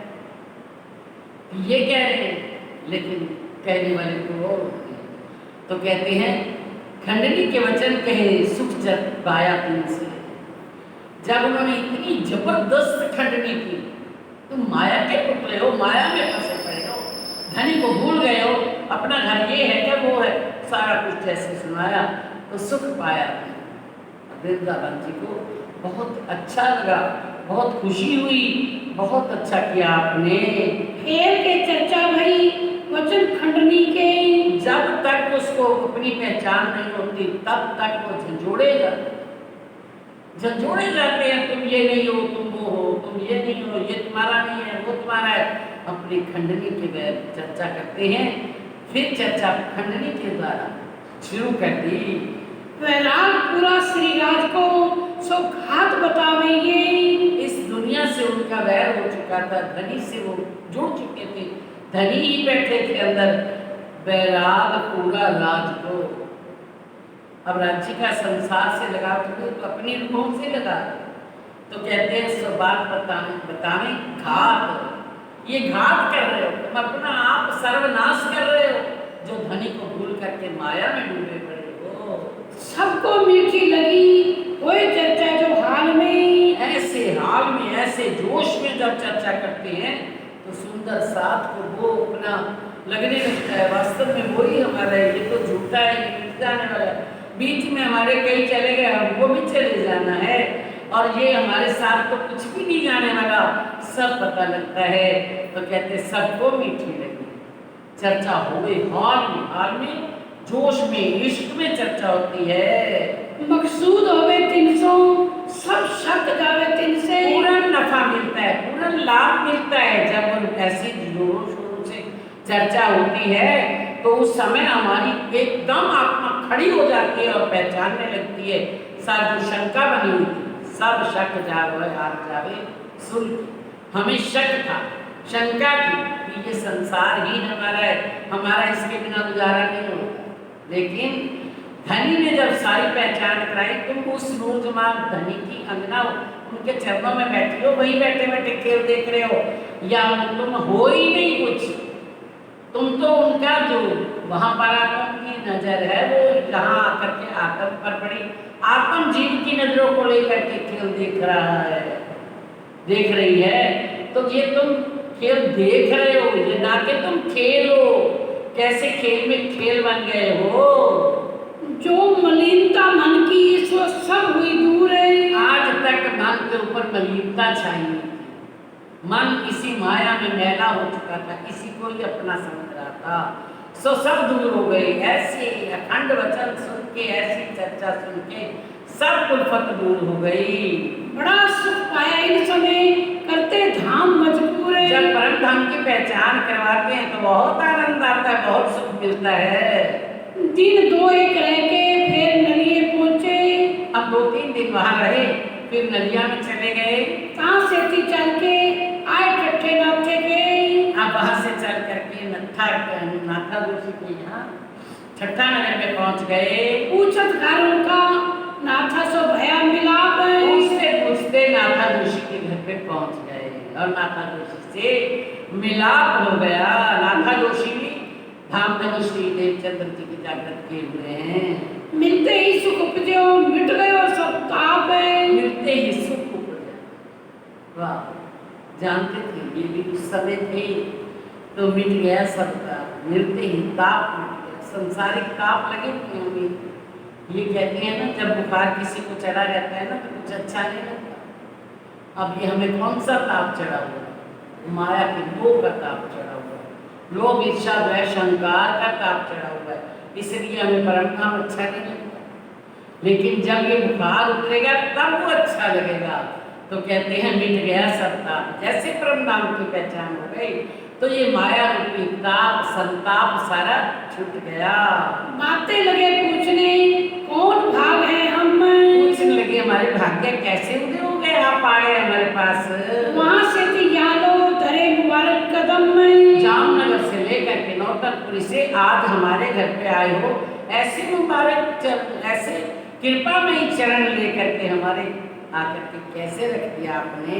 ये कह रहे हैं, लेकिन कहने वाले को और होते हैं। तो कहते हैं खंडनी के वचन कहे सुख जब पाया तीन से। जब उन्होंने इतनी जबरदस्त खंडनी की, तुम माया के पुतले हो, माया में फंसे पड़े हो, धनी को भूल गए हो, अपना घर ये है क्या वो है, सारा कुछ जैसे सुनाया तो सुख पाया। वृंदावन जी को बहुत अच्छा लगा, बहुत खुशी हुई, बहुत अच्छा किया आपने। फेर के चर्चा भई वचन खंडनी के। जब तक उसको अपनी पहचान नहीं होती तब तक वो झंझोड़ेगा, झंझोड़े जाते हैं, तुम ये नहीं हो, तुम वो हो, तुम ये नहीं हो, ये तुम्हारा नहीं है, वो तुम्हारा है। अपनी खंडनी के चर्चा करते हैं। फिर चर्चा खंडनी के द्वारा शुरू कर दी। वैराग पूरा श्रीराज को सो घात बतावे ये। इस दुनिया से उनका वैर हो चुका था, धनी से वो जुड़ चुके थे, धनी ही बैठे थे अंदर। वैराग पूरा राज को, अब राज्य का संसार से लगाव तो अपनी रूहों से लगा। तो कहते हैं सब बात बतावे घात, ये घात कर रहे हो, तुम अपना आप सर्वनाश कर रहे हो, जो धनी को भूल करके माया में डूबे पड़े हो। सबको मीठी लगी वो चर्चा जो हाल में, ऐसे हाल में, ऐसे जोश में जब चर्चा करते हैं तो सुंदर साथ को वो अपना लगने लगता है, वास्तव में वही हमारा है, ये तो झूठा है, ये मिट जाने वाला है, बीच में हमारे कई चले गए, हमको भी चले जाना है, और ये हमारे साथ तो कुछ भी नहीं जाने वाला, सब पता लगता है। तो कहते सबको मीठी लगी, चर्चा हो गई हाल में जोश में, इश्क में चर्चा होती है। मकसूद होवे 300 सब शक जावे 3 से। पूरा नफा मिलता है, पूरा लाभ मिलता है। जब ऐसी जोरों शोरों से चर्चा होती है तो उस समय हमारी एकदम आत्मा खड़ी हो जाती है और पहचानने लगती है। सब जो शंका बनी हुई थी, सब शक जावे आप जावे सुन। हमें शक था, शंका थी कि ये संसार ही हमारा है, हमारा इसके बिना गुजारा नहीं होता। लेकिन धनी ने जब सारी पहचान कराई, तुम उस नौजवान धनी की अंगना उनके चरणों में बैठी हो, वही बैठे बैठे खेल देख रहे हो, या तुम हो ही नहीं कुछ, तुम तो उनका जो वहां पराक्रम की नजर है वो यहाँ आकर के आत्म पर पड़ी, आत्म जीव की नजरों को लेकर के खेल देख रहा है, देख रही है। तो ये तुम खेल देख रहे हो, ये ना कि तुम खेलो, कैसे खेल में खेल बन गए हो। जो मलिनता मन की सो सब हुई दूर है। आज तक मन के ऊपर मलिनता छाई हुई थी, मन इसी माया में मैला हो चुका था, इसी को ही अपना समझ रहा था, सो सब दूर हो गई। ऐसे अखंड वचन सुन के, ऐसी चर्चा सुन के सब उल्फत दूर हो गई। बड़ा सुख पाया इन समय करते धाम मजबूर है। जब परम धाम की पहचान करवाते हैं तो बहुत आनंद आता है, बहुत सुख मिलता है। दिन 2-1 रह के फिर नलिये पहुंचे। अब 2-3 दिन वहां रहे, फिर नलिया में चले गए। कहाँ से थी चल के आए ठट्ठे नाथे गए। अब वहां से चल करके नाथा ऋषि के यहाँ छठा नगर में पहुंच गए। पूछत घर उनका नाथा सो भया मिलाप। उससे पूछते नाथा ऋषि के घर पे पहुंच गए और नाथा ऋषि से मिलाप हो गया। नाथा ऋषि भी धाम श्री देवचंद्र जी की जागृत किए हुए हैं। मिलते ही सुख उपजो मिट गयो सब ताप है। मिलते ही सुख उपजा, वाह, जानते थे ये भी उस समय थे तो मिट गया सबका, मिलते ही ताप मिट गया, संसारिक ताप लगे हुए होंगे। ये कहते हैं ना जब बुखार किसी को चढ़ा रहता है ना तो कुछ अच्छा नहीं लगता। अब ये हमें कौन सा ताप चढ़ा हुआ है? माया के लोभ का ताप चढ़ा हुआ है, लोभ ईर्षा द्वेष अहंकार का ताप चढ़ा हुआ है, इसलिए हमें परम धाम अच्छा नहीं लगता। लेकिन जब ये बुखार उतरेगा तब वो अच्छा लगेगा। तो कहते हैं मिट गया सब ताप, जैसे परम नाम की पहचान हो गई तो ये माया रूपी ताप संताप सारा छूट गया। बातें लगे पूछने कौन भाग है हम में, पूछने लगे हमारे भाग्य कैसे उदय हो गए, आप आए हमारे पास। वहाँ से यालो धरे मुबारक कदम में, जामनगर से लेकर के नौतनपुरी से आज हमारे घर पे आए हो, ऐसे मुबारक ऐसे कृपा में ही चरण लेकर के हमारे आकर के कैसे रख दिया आपने।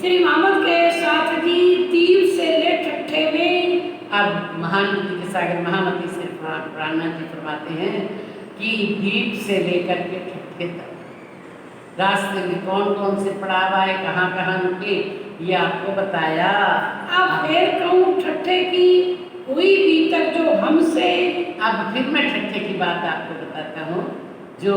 श्री मोहम्मद के साथ जी दीप से ले ठट्ठे में। अब महानुभूति के सागर महामती से प्राणनाथ जी फरमाते हैं कि दीप से लेकर के ठट्ठे तक रास्ते में कौन कौन से पड़ाव आए, कहाँ कहाँ रुके, ये आपको बताया। अब फिर कहूँ ठट्ठे की हुई बीतक जो हमसे। अब फिर मैं ठट्ठे की बात आपको बताता हूँ जो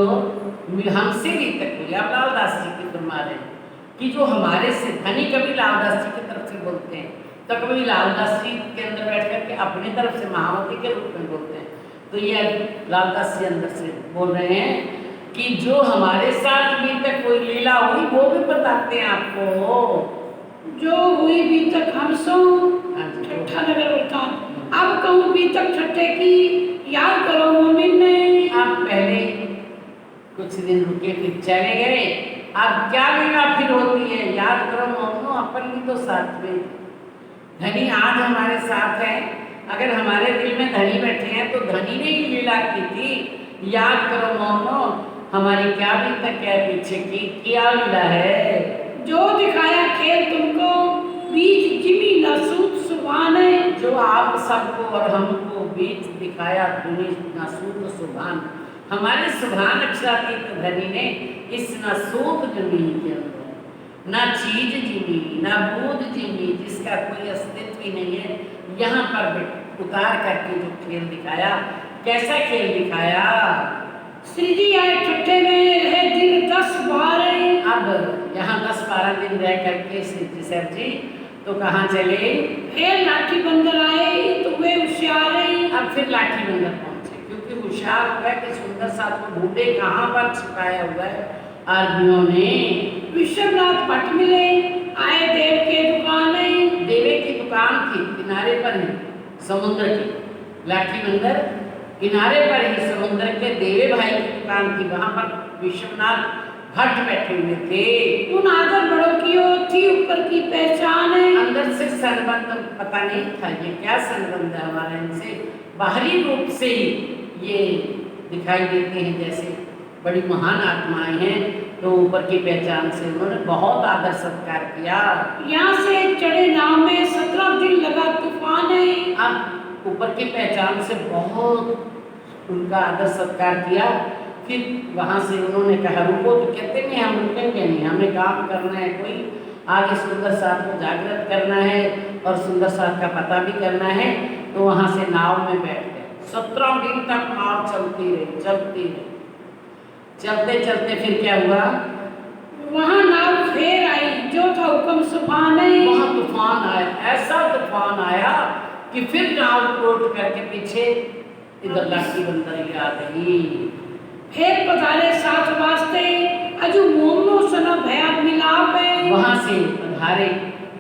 हमसे भी तक हुई। अब लालदास जी की फरमा रहे हैं कि जो हमारे से धनी कभी लालदास जी की तरफ से बोलते हैं तो कभी लालदास जी के अंदर बैठ करके अपनी तरफ से महावती के रूप में बोलते हैं। तो ये लालदास जी अंदर से बोल रहे हैं कि जो हमारे साथ भी तक कोई लीला हुई वो भी बताते हैं आपको। जो हुई बीतक हमसो ठट्ठा नगर वृतांत। अब कहूँ बीतक ठट्ठे की याद करो मोमिन ने। आप पहले कुछ दिन रुके फिर चले गए, अब क्या लीला फिर होती है, याद करो मोमनो अपन भी तो साथ में। धनी आज हमारे साथ है, अगर हमारे दिल में धनी बैठे हैं तो धनी ने ही लीला की थी। याद करो मोमनो हमारी क्या भी तक है पीछे की क्या लीला है। जो दिखाया खेल तुमको बीच जिमी नसूत सुभान है। जो आप सबको और हमको बीच दिखाया नसूत सुभान, हमारे सुभान अक्षरातीत धनी ने इस नसूत जमीन के अंदर ना चीज जिमी ना बूंद जिमी जिसका कोई अस्तित्व ही नहीं है, यहाँ पर उतार करके जो खेल दिखाया, कैसा खेल दिखाया। श्री जी आए ठट्ठे में रहे दिन 10-12। अब यहाँ 10-12 दिन रह करके श्री सर जी तो कहाँ चले, फिर लाठी बंदर आए तो वे होशियार। अब फिर लाठी बंदर पहुंचे क्योंकि होशियार हुआ है कि सुंदर साथ को ढूंढे कहाँ पर छिपाया हुआ है आदमियों ने। विश्वनाथ भट्ट मिले आए देव के दुकान। देवे की दुकान थी किनारे पर ही समुद्र की, लाठी बंदर किनारे पर ही समुद्र के देवे भाई की दुकान थी, वहां पर विश्वनाथ भट्ट बैठे हुए थे। उन आदर बड़ों की ओर थी ऊपर की पहचान है। अंदर से संबंध पता नहीं था ये क्या संबंध है हमारे इनसे, बाहरी रूप से ही ये दिखाई देते हैं जैसे बड़ी महान आत्माएं हैं। तो ऊपर की पहचान से उन्होंने बहुत आदर सत्कार किया। यहाँ से चढ़े नाव में 17 दिन लगा तूफान है। अब ऊपर की पहचान से बहुत उनका आदर सत्कार किया। फिर वहाँ से उन्होंने कहा रुको, तो कहते नहीं हम रुकेंगे नहीं, हमें काम करना है, कोई आगे सुंदर साथ को जागृत करना है और सुंदर साथ का पता भी करना है। तो वहाँ से नाव में बैठ गए। 17 दिन तक नाव चलती रही चलती रही, चलते चलते फिर क्या हुआ, वहाँ नाव फिर आई जो था हुक्म सुभान है। वहाँ तूफान आया, ऐसा तूफान आया कि फिर नाव उलट करके पीछे इधर लाठी बंदर आ गई। फिर पधारे साथ वास्ते अजू मोमनो सना भया मिलाप है। वहाँ से पधारे,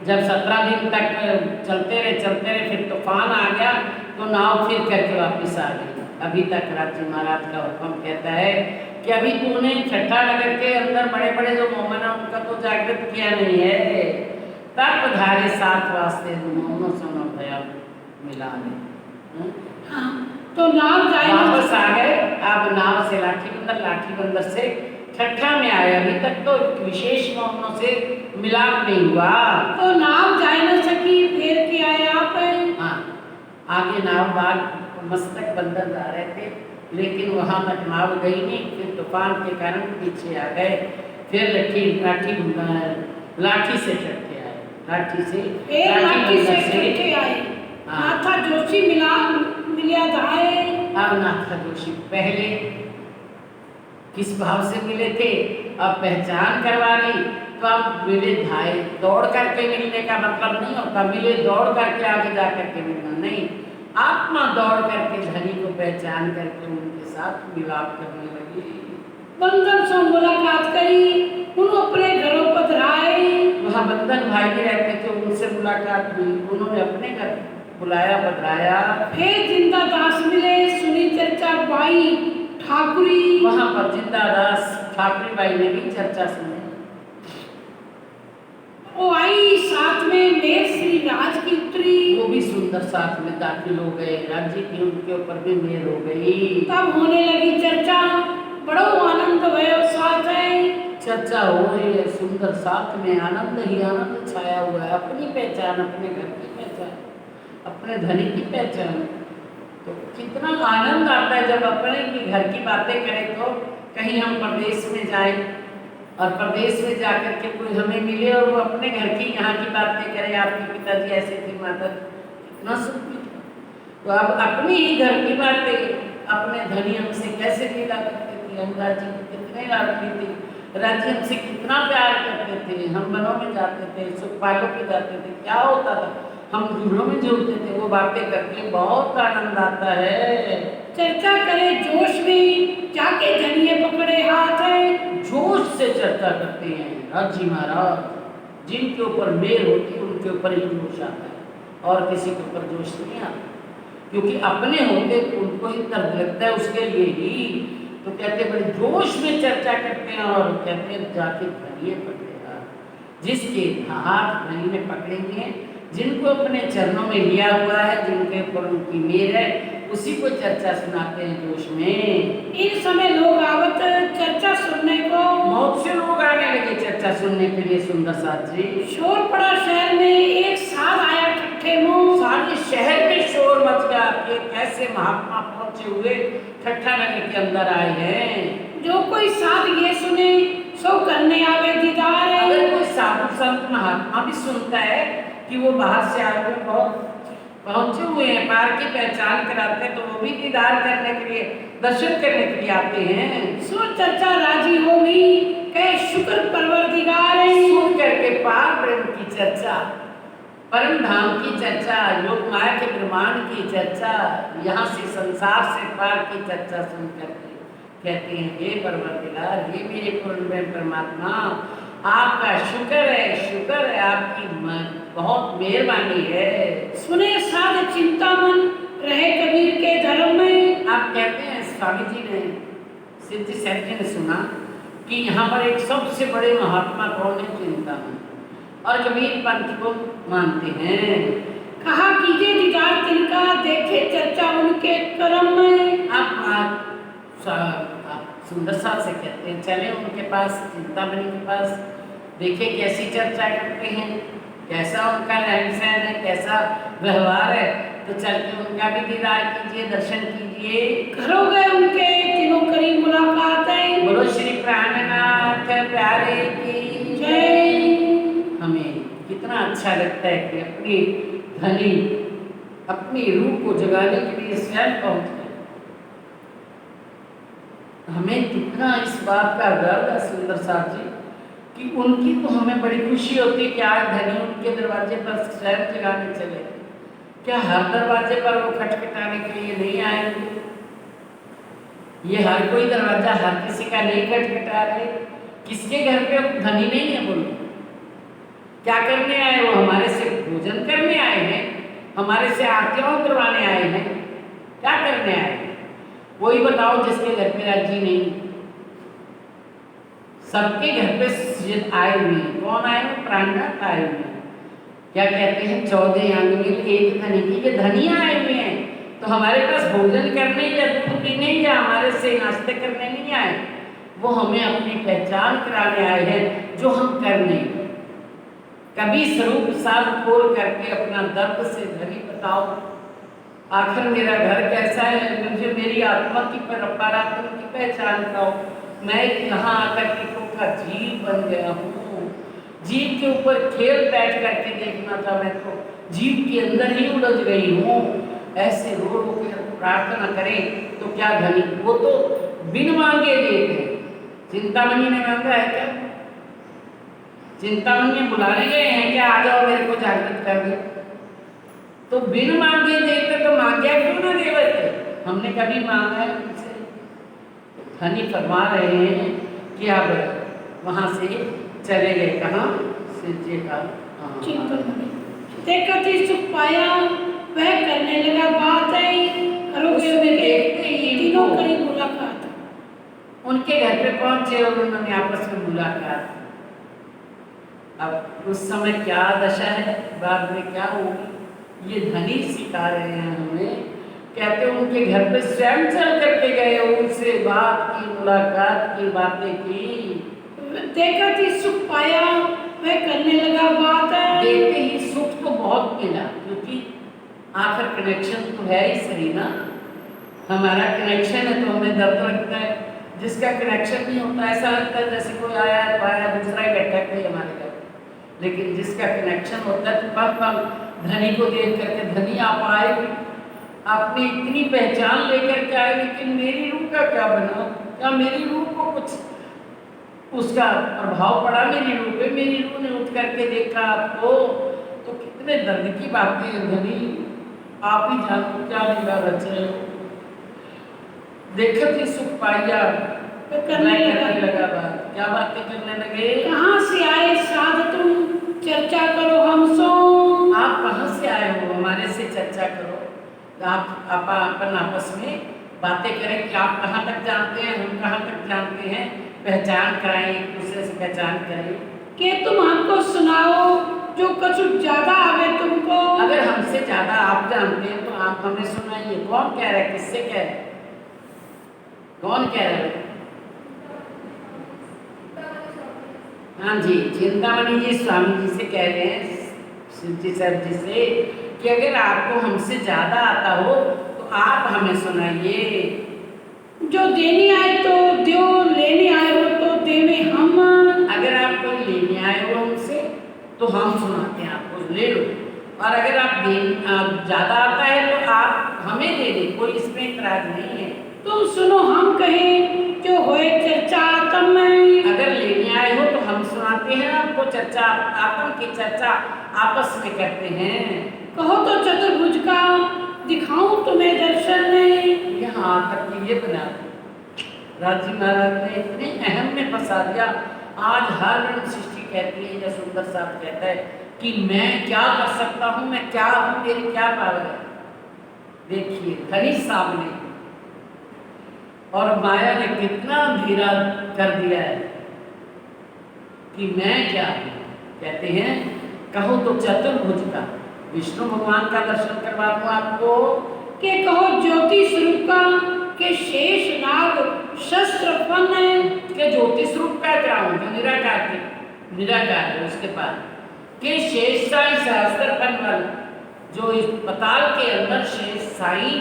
जब 17 दिन तक चलते रहे फिर तूफान आ गया तो नाव फिर करके वापस आ गई। अभी तक राजी महाराज का हुक्म कहता है कि अभी तूने छठा नगर के अंदर बड़े बड़े जो मोमन है उनका तो जागृत किया नहीं है। तब पधारे साथ वास्ते मोमनो सना भया मिला ले। हाँ, तो नाव जाए वापस आ गए। अब नाव से लाठी बंदर से छठा में आए। अभी तक तो विशेष मोमनों से मिलाप नहीं हुआ। तो नाव जा न सकी फिर क्या आए आप। हाँ, आगे नाव बाग मस्तक बंदर जा रहे थे लेकिन वहाँ तक नाव गई नहीं। फिर तूफान के कारण पीछे आ गए। फिर लाठी से चढ़ के आए, लाठी से चढ़ आए। नाथा जोशी मिलिया धाए। अब नाथा जोशी पहले किस भाव से मिले थे, अब पहचान करवा ली तो अब मिले धाए। दौड़ करके मिलने का मतलब नहीं होता मिले दौड़ करके आगे जा करके मिलना नहीं, आत्मा दौड़ करके धनी को पहचान करके उनके साथ मिलाप करने लगी। बंधन से मुलाकात करी, उन अपने घरों पधराए। वहाँ बंधन भाई भी रहते थे, उनसे मुलाकात हुई, उन्होंने अपने घर बुलाया, पधराया। फिर जिंदा दास मिले, सुनी चर्चा बाई ठाकुरी। वहाँ पर जिंदा दास ठाकुरी बाई ने भी चर्चा सुनी। वो आई साथ में मेघ श्री राज की उतरी, वो भी सुंदर साथ में दाखिल हो गए, राज्य की उनके ऊपर भी मेहर हो गई। तब होने लगी चर्चा, बड़ो आनंद भयो साथ है। चर्चा हो रही है, सुंदर साथ में आनंद ही आनंद छाया हुआ है। अपनी पहचान, अपने घर की पहचान, अपने धनी की पहचान, तो कितना आनंद आता है जब अपने की घर की बातें करें। तो कहीं हम प्रदेश में जाएं और प्रदेश में जाकर के कोई हमें मिले और वो अपने घर की यहाँ की बातें करें, आपके पिताजी ऐसे थे, माता, कितना सुख मिलता। तो अब अपनी ही घर की बातें अपने धनी हमसे कैसे मिला करते थे, हम राज्य को कितने लाडली थे, राज्य हमसे कितना प्यार करते थे, हम वनों में जाते थे, सुखपालों पे जाते थे, क्या होता था, हम दूरों में जुड़ते थे, वो बातें करके बहुत आनंद आता है। चर्चा करे जोश में, जाके धनिये पकड़े हाथ है। जोश से चर्चा करते हैं राज्य महाराज, जिनके ऊपर मेहर होती है उनके ऊपर ही जोश आता है, और किसी के ऊपर जोश नहीं आता, क्योंकि अपने होते तो उनको ही दर्द लगता है उसके लिए ही। तो कहते बड़े जोश में चर्चा करते हैं और कहते हैं जाके धनिये पकड़ेगा, जिसके हाथ धनी ने पकड़ेंगे, जिनको अपने चरणों में लिया हुआ है, जिनके ऊपर उनकी मेहर है, उसी को चर्चा सुनाते हैं जोश में। इन समय लोग आवत चर्चा सुनने को, बहुत से लोग आने लगे चर्चा सुनने के लिए। सुंदर साथ जी, शोर पड़ा शहर में, एक साध आया ठट्ठे मुंह। सारे शहर में शोर मच गया कि कैसे महात्मा पहुंचे हुए ठट्ठा नगर के अंदर आए हैं। जो कोई साध ये सुने, सो करने आवे दीदार है। अगर कोई साधु संत महात्मा भी सुनता है कि वो बाहर से आए हुए बहुत पहुंचे हुए हैं, पार की पहचान कराते हैं, तो वो भी दीदार करने के लिए, दर्शन करने के लिए आते हैं। सो चर्चा राजी हो गई, कहे शुक्र परवरदिगार है। सुन करके पार ब्रह्म की चर्चा, परम धाम की चर्चा, योग माया के ब्रह्मांड की चर्चा, यहाँ से संसार से पार की चर्चा सुन करके कहते हैं हे परवरदिगार, हे मेरे पूर्ण ब्रह्म परमात्मा, आपका शुक्र है, आपकी बहुत मेहरबानी है। सुने साध चिंतामन, रहे कबीर के धर्म में। आप कहते हैं स्वामी जी ने, सिद्धि सेठ जी ने सुना कि यहाँ पर एक सबसे बड़े महात्मा कौन है, चिंतामन, और कबीर पंथ को मानते हैं। कहा कीजिए दीदार तिनका, देखे चर्चा उनके कर्म में। आप सुंदर साथ से कहते हैं चले उनके पास, चिंतामणि के पास, देखे कैसी चर्चा करते हैं, कैसा उनका रहन सहन है, कैसा व्यवहार है, तो चल के उनका भी दीदार कीजिए, दर्शन कीजिए। घरों गए उनके, तीनों करी मुलाकात है। बोलो श्री प्राणनाथ प्यारे की जय। हमें कितना अच्छा लगता है कि अपनी धनी अपनी रूह को जगाने के लिए स्वयं पहुंच गए। हमें कितना इस बात का दर्द है सुंदर साथ जी कि उनकी तो हमें बड़ी खुशी होती है कि आज धनी उनके दरवाजे पर स्वयं जगाने चले। क्या हर दरवाजे पर वो खटखटाने के लिए नहीं आएंगे? ये हर कोई दरवाजा हर किसी का नहीं खटखटा रहे। किसके घर पे अब धनी नहीं है? बोलो क्या करने आए? वो हमारे से भोजन करने आए हैं, हमारे से आरतियां करवाने आए हैं, क्या करने आए हैं? वही बताओ जिसके घर पे राजी नहीं। सबके घर पे आए हुए हैं। कौन आए हुए? प्राणनाथ आए हुए हैं। क्या कहते हैं 14 अंग मिल एक धनी की, ये धनी आए हुए हैं तो हमारे पास भोजन करने या दूध पीने या हमारे से नाश्ते करने नहीं आए, वो हमें अपनी पहचान कराने आए हैं जो हम कर नहीं। कभी स्वरूप साल खोल करके अपना दर्द से धनी बताओ, आखिर मेरा घर कैसा है, मुझे मेरी आत्मा की परात्मा की पहचान कराओ। मैं यहाँ आकर के खोखा जीव बन गया हूँ। जीव के ऊपर खेल बैठ करके देखना था मैं तो जीव के अंदर ही उलझ गई हूँ। ऐसे रो रो के प्रार्थना करें तो क्या धनी? वो तो बिन मांगे देते। चिंतामणि ने मांगा है क्या? चिंतामणि बुलाने गए हैं क्या? आ जाओ मेरे को जागृत कर दो। तो बिन मांगे देते तो मांगया क्यों ना देवते? हमने कभी मांगा है उनसे? धनी फरमा रहे हैं कि अब वहाँ से चले गए कहाँ शिव जी का चिंतन देखते ही सुख पाया वह करने लगा बात है करोगे उसमें देखते ही तीनों इनको करी मुलाकात। उनके घर पे पहुंचे और उन्होंने आपस में मुलाकात। अब उस समय क्या दशा है, बाद में क्या होगी, ये धनी सिखा रहे हैं हमें। कहते उनके घर पे स्वयं चल करके गए, उनसे बात की, मुलाकात की, बातें की। देखते ही सुख पाया वह करने लगा बात है। देखते ही सुख तो बहुत मिला, क्योंकि आखिर कनेक्शन तो है ही सही ना। हमारा कनेक्शन है तो हमें दर्द लगता है, जिसका कनेक्शन नहीं होता ऐसा लगता है जैसे कोई आया तो आया, दूसरा ही बैठा कोई हमारे घर। लेकिन जिसका कनेक्शन होता है तो पल पल धनी को देख करके, धनी आप आए, आपने इतनी पहचान लेकर के आए, लेकिन मेरी रूह का क्या बना, क्या मेरी रूह को कुछ उसका प्रभाव पड़ा मेरी रूह पे? मेरी रूह ने उठ करके देखा आपको तो कितने दर्द की बातें हैं धनी, आप ही जानो क्या लीला रच रहे हो। देखत ही सुख पाया करने लगा बात। क्या बातें करने लगे? कहाँ से आए साध तुम चर्चा करो हमसो। आप कहाँ से आए हो, हमारे से चर्चा करो। आप अपन आपस में बातें करें कि आप कहाँ तक जानते हैं, हम कहाँ तक जानते हैं, पहचान कराएं, एक दूसरे से पहचान करें। कि तुम हमको सुनाओ जो कुछ ज्यादा आवे तुमको। अगर हमसे ज्यादा आप जानते हैं तो आप हमें सुनाइए। कौन कह रहा है, किससे कह रहे हैं, कौन कह रहा है? हाँ जी, चिंतामणि जी स्वामी जी से कह रहे हैं, शिव जी सर जी से, कि अगर आपको हमसे ज्यादा आता हो तो आप हमें सुनाइए। जो देने आए तो दो, लेने आए हो तो देवे हम। अगर आप कोई लेने आए हो हमसे तो हम सुनाते हैं आपको, ले लो। और अगर आप ज्यादा आता है तो आप हमें दे दें, कोई इसमें इतराज नहीं है। तुम सुनो हम कहें जो होए चर्चा आत्म में। अगर लेने आए हो तो हम सुनाते हैं आपको चर्चा, आत्म की चर्चा आपस में करते हैं। कहो तो चतुर्भुज का दिखाऊं तुम्हें दर्शन में। यहाँ आकर के ये बना राजी महाराज ने इतने अहम में फंसा दिया। आज हर रण सृष्टि कहती है या सुंदर साहब कहता है कि मैं क्या कर सकता हूँ, मैं क्या हूँ, मेरी क्या पावर है। देखिए धनी साहब ने और माया ने कितना अंधेरा कर दिया है कि मैं क्या हूँ। कहते हैं कहो तो चतुर्भुज का, विष्णु भगवान का दर्शन करवा दूं आपको। के कहो ज्योति स्वरूप का, के शेष नाग शस्त्र फन के ज्योति स्वरूप का क्या हूँ, जो निराकार के निराकार है उसके पास। के शेष साई सहस्त्र फन वाला, जो इस पताल के अंदर शेष साई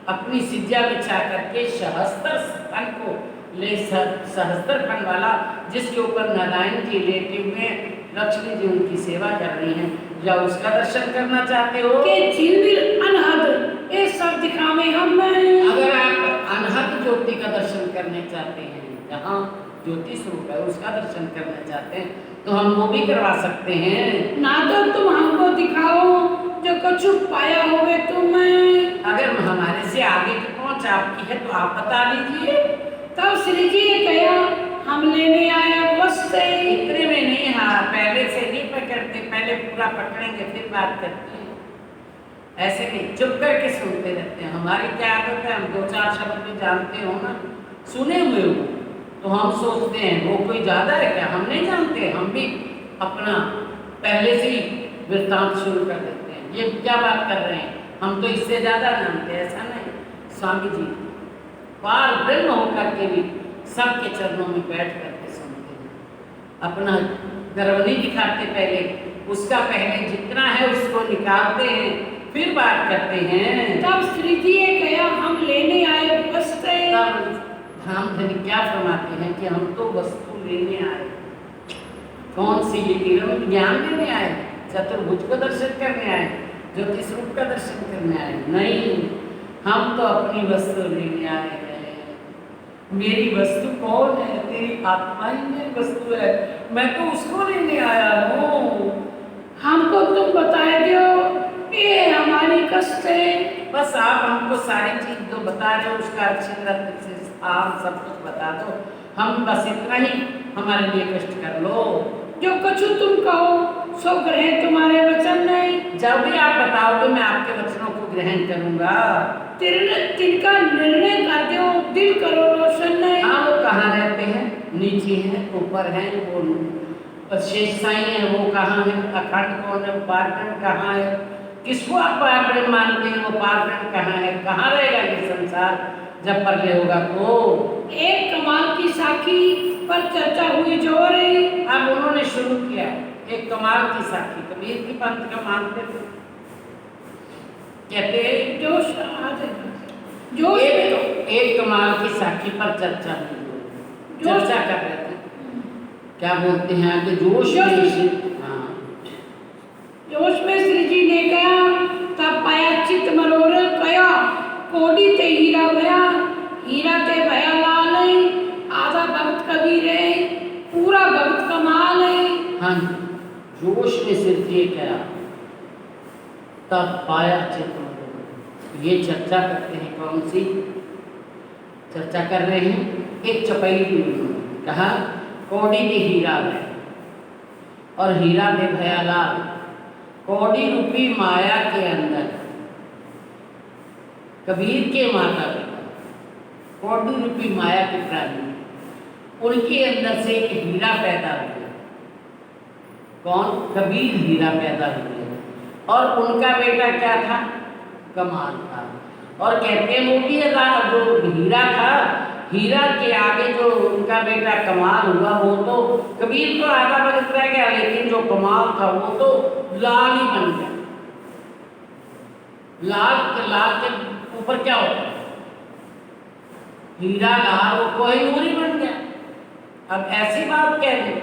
अपनी सिज्जा बिछा करके सहस्त्र फन को ले, सहस्त्र फन वाला, जिसके ऊपर नारायण जी लेटे हुए, लक्ष्मी जी उनकी सेवा कर रही हैं, या उसका दर्शन करना चाहते हो? के झिलमिल अनहद ये सब दिखावे हम। अगर आप अनहद ज्योति का दर्शन करने चाहते हैं, जहाँ ज्योति स्वरूप है उसका दर्शन करना चाहते हैं, तो हम वो भी करवा सकते हैं। ना तो तुम हमको दिखाओ जो कुछ पाया होवे तुम्हें। अगर हमारे से आगे की पहुँच आपकी है तो आप बता दीजिए। तब श्री जी ने कहा हम लेने आए वस्ते। इतने में नहीं, हाँ पहले से नहीं पकड़ते, पहले पूरा पकड़ेंगे फिर बात करते हैं। ऐसे नहीं चुप करके सुनते रहते हैं। हमारी क्या आदत है, हम दो चार शब्द भी जानते हो ना, सुने हुए हो, तो हम सोचते हैं वो कोई ज़्यादा है क्या, हम नहीं जानते, हम भी अपना पहले से ही वृत्तांत शुरू कर देते हैं। ये क्या बात कर रहे हैं, हम तो इससे ज़्यादा जानते हैं। ऐसा नहीं, स्वामी जी पार ब्रह्म होकर के भी सबके चरणों में बैठ करके सुनते हैं, अपना गर्व नहीं दिखाते। पहले उसका पहले जितना है उसको निकालते हैं, फिर बात करते हैं। तब श्री जी ने कहा हम लेने आए वस्ते। धाम धनी क्या फरमाते हैं कि हम तो वस्तु लेने आए। कौन सी लेके? ज्ञान लेने आए, चतुर्भुज को दर्शन करने आए, ज्योति स्वरूप का दर्शन करने आए? नहीं, हम तो अपनी वस्तु लेने आए हैं। मेरी वस्तु कौन है? तेरी आत्मा ही मेरी वस्तु है, मैं तो उसको लेने आया हूँ। हमको तुम बताए दो ये हमारी कष्ट है। बस आप हमको सारी चीज जो बता रहे हो उसका अच्छी तरह से आप सब कुछ बता दो, हम बस इतना ही हमारे लिए कष्ट कर लो। जो कछु तुम कहो सो ग्रहण तुम्हारे वचन नहीं। जब भी आप बताओगे मैं आपके वचनों को ग्रहण करूंगा। तिनका निर्णय कर दो, दिल करो रोशन नहीं। हाँ, वो कहाँ रहते हैं? नीचे हैं, ऊपर हैं? वो शेष साई है, वो कहाँ है? अखंड कौन है? पारब्रह्म कहाँ है? किसको आप पारब्रह्म मानते हैं? वो पारब्रह्म कहाँ है? कहाँ रहेगा ये संसार जब प्रलय होगा? तो एक कमाल की साखी पर चर्चा हुई जोर है। अब उन्होंने शुरू किया एक कमाल की साखी। कबीर की पंथ का मानते थे, कहते जोश आ जाएगा, जोश में तो एक कमाल की साखी पर चर्चा हुई, चर्चा कर रहे थे। क्या बोलते हैं आगे? जोश में। हाँ, जोश में श्री जी ने कहा, तब पाया चित्त मनोरथ कया, कोडी ते हीरा भया, हीरा ते भया लाल है, आधा भगत कबीर है, पूरा भगत कमाल है। हाँ, जोश में सिर ये कहा, तब पाया चित्त मनोरथ। ये चर्चा करते हैं, कौन सी चर्चा कर रहे हैं? एक चौपाई की उन्होंने कहा, कौड़ी के हीरा है और हीरा में भया लाल। कौड़ी रूपी माया के अंदर कबीर के माता पिता, कौड़ी रूपी माया के प्राणी, उनके अंदर से एक हीरा पैदा हुआ। कौन? कबीर हीरा पैदा हुए। और उनका बेटा क्या था? कमाल था। और कहते हैं वो भी जो हीरा था, हीरा के आगे जो उनका बेटा कमाल हुआ, वो तो कबीर तो आधा भगत रह गया, लेकिन जो कमाल था वो तो लाल ही बन गया। लाल के ऊपर क्या होता है? हीरा लाल, वो कोहिनूर ही बन गया। अब ऐसी बात कह दी।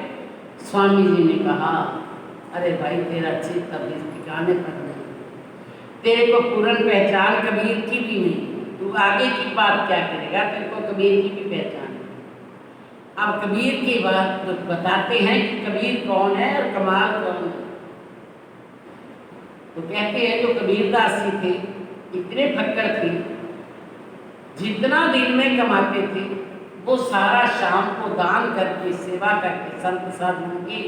स्वामी जी ने कहा, अरे भाई तेरा चित्त अभी ठिकाने पर नहीं, तेरे को पूर्ण पहचान कबीर की भी नहीं, तू आगे की बात क्या करेगा? तेरे को कबीर की भी पहचान। अब कबीर की बात तो बताते हैं कि कबीर कौन है और कमाल कौन है। तो कहते हैं जो कबीरदास जी थे, इतने फक्कर थे, जितना दिन में कमाते थे वो सारा शाम को दान करके, सेवा करके, संत साधुओं की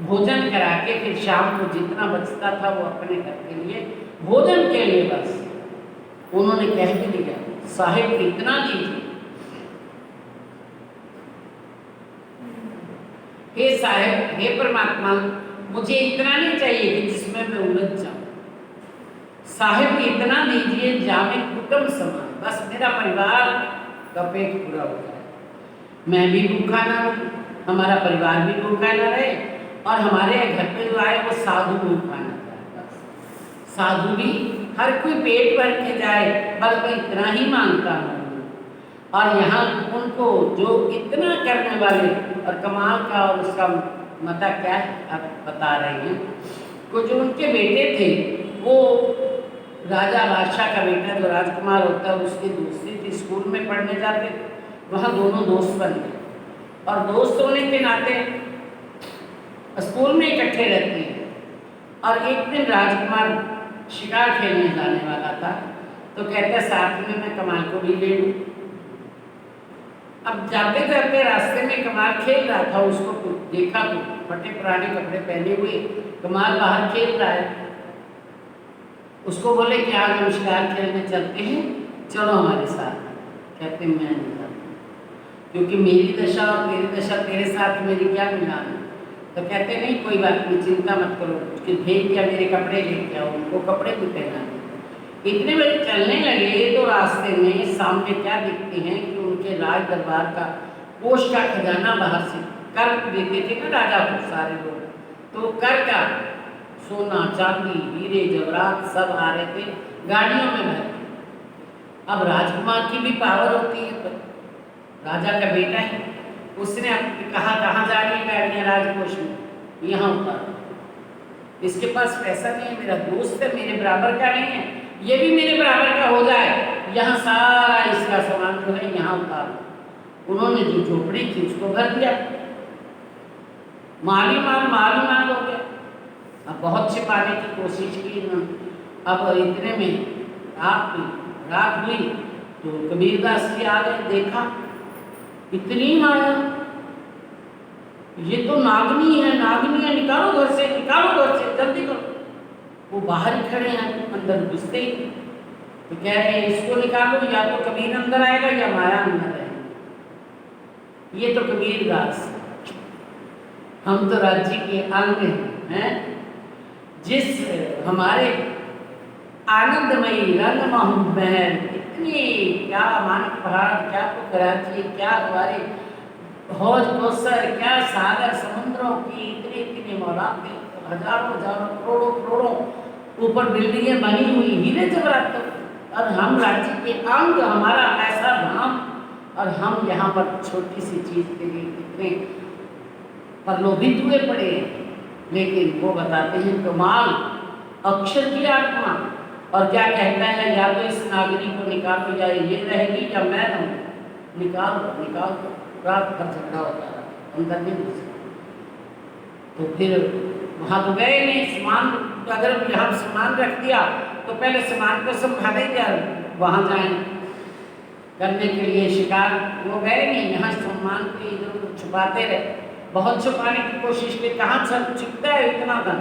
भोजन करा के, फिर शाम को जितना बचता था वो अपने घर के लिए, भोजन के लिए बस उन्होंने कह भी दिया, साहिब इतना दीजिए। हे साहिब, हे परमात्मा, मुझे इतना नहीं चाहिए कि जिसमें मैं उलझ जाऊं। साहिब इतना दीजिए जामे कुटुंब समान, बस मेरा परिवार का पेट पूरा हो जाए, मैं भी भूखा ना रहूं, हमारा परिवार भी भूखा ना रहे, और हमारे घर पे जो आए वो साधु भूखा ना जाए। बस साधु भी, हर कोई पेट भर के जाए, बस मैं इतना ही मांगता हूँ। और यहाँ उनको जो इतना करने वाले और कमाल का और उसका मता क्या है आप बता रहे हैं। को जो उनके बेटे थे वो राजा बादशाह का बेटा जो राजकुमार होता है उसकी दूसरी थी, स्कूल में पढ़ने जाते, वहाँ दोनों दोस्त बन गए, और दोस्त होने के नाते स्कूल में इकट्ठे रहते हैं। और एक दिन राजकुमार शिकार खेलने जाने वाला था, तो कहते साथ में मैं कमाल को भी ले लूँ। अब जाते जाते रास्ते में कमाल खेल रहा था, उसको देखा तो फटे पुराने कपड़े पहने हुए कमाल बाहर खेल रहा है। उसको बोले कि आज हम शिकार खेलने चलते हैं, चलो हमारे साथ। कहते मैं नहीं जाता, क्योंकि मेरी दशा और तेरी दशा तेरे साथ मेरी क्या मिलान है। तो कहते नहीं कोई बात नहीं, चिंता मत करो, उसके भेज दिया, मेरे कपड़े लेके आओ, उनको कपड़े भी पहना दिए। इतने बजे चलने लगे तो रास्ते में सामने क्या दिखते हैं कि उनके राज दरबार का कोष का खजाना बाहर से कर देते थे ना राजा को सारे लोग, तो कर का सोना चांदी हीरे जवाहरात सब आ रहे थे गाड़ियों में भर के। अब राजकुमार की भी पावर होती है, तो राजा का बेटा है, उसने कहा कहाँ जा रही है गाड़ियाँ? राजकोष में, यहाँ उतार। इसके पास पैसा नहीं है, मेरा दोस्त है, मेरे बराबर का नहीं है, ये भी मेरे बराबर का हो जाए, यहाँ सारा इसका सामान जो है यहाँ उतार। उन्होंने जो झोपड़ी थी उसको भर दिया, माल हो गया। अब बहुत छिपाने की कोशिश की इन्होंने, अब इतने में रात हुई तो कबीरदास जी आ गए, देखा इतनी माया, ये तो नागनी है, नागनी है, निकालो घर से, निकालो घर से, जल्दी करो। वो बाहर ही खड़े हैं, अंदर घुसते ही तो कह रहे हैं इसको निकालो, या तो कबीर अंदर आएगा या माया अंदर आएगी। ये तो कबीरदास, हम तो राज्य के अंग हैं। जिस हमारे आनंदमयी रंगमहल महल, इतनी क्या मानक पहाड़, क्या तो कराची, क्या हमारे हौज कौसर, क्या सागर समुद्रों की इतनी इतनी मौलाद, हजारों हजारों करोड़ों करोड़ों ऊपर बिल्डिंगें बनी हुई, हीरे जवाहरात, और हम राज्य के अंग, हमारा ऐसा धाम, और हम यहाँ पर छोटी सी चीज के लिए कितने प्रलोभित हुए पड़े हैं। लेकिन वो बताते हैं कमाल अक्षर की आत्मा, और क्या कहता है, या तो इस नागरी को निकालो या ये रहेगी या मैं रहूँ, निकाल दो निकाल दो। रात भर झगड़ा होता रहा, अंदर नहीं घुस। तो फिर वहाँ तो गए नहीं, सामान अगर यहाँ सामान रख दिया तो पहले सामान को संभाले या वहाँ जाएं करने के लिए शिकार, वो गए नहीं, यहाँ सामान को इधर छुपाते रहे, बहुत छुपाने की कोशिश की, कहाँ सब छुपता है इतना धन।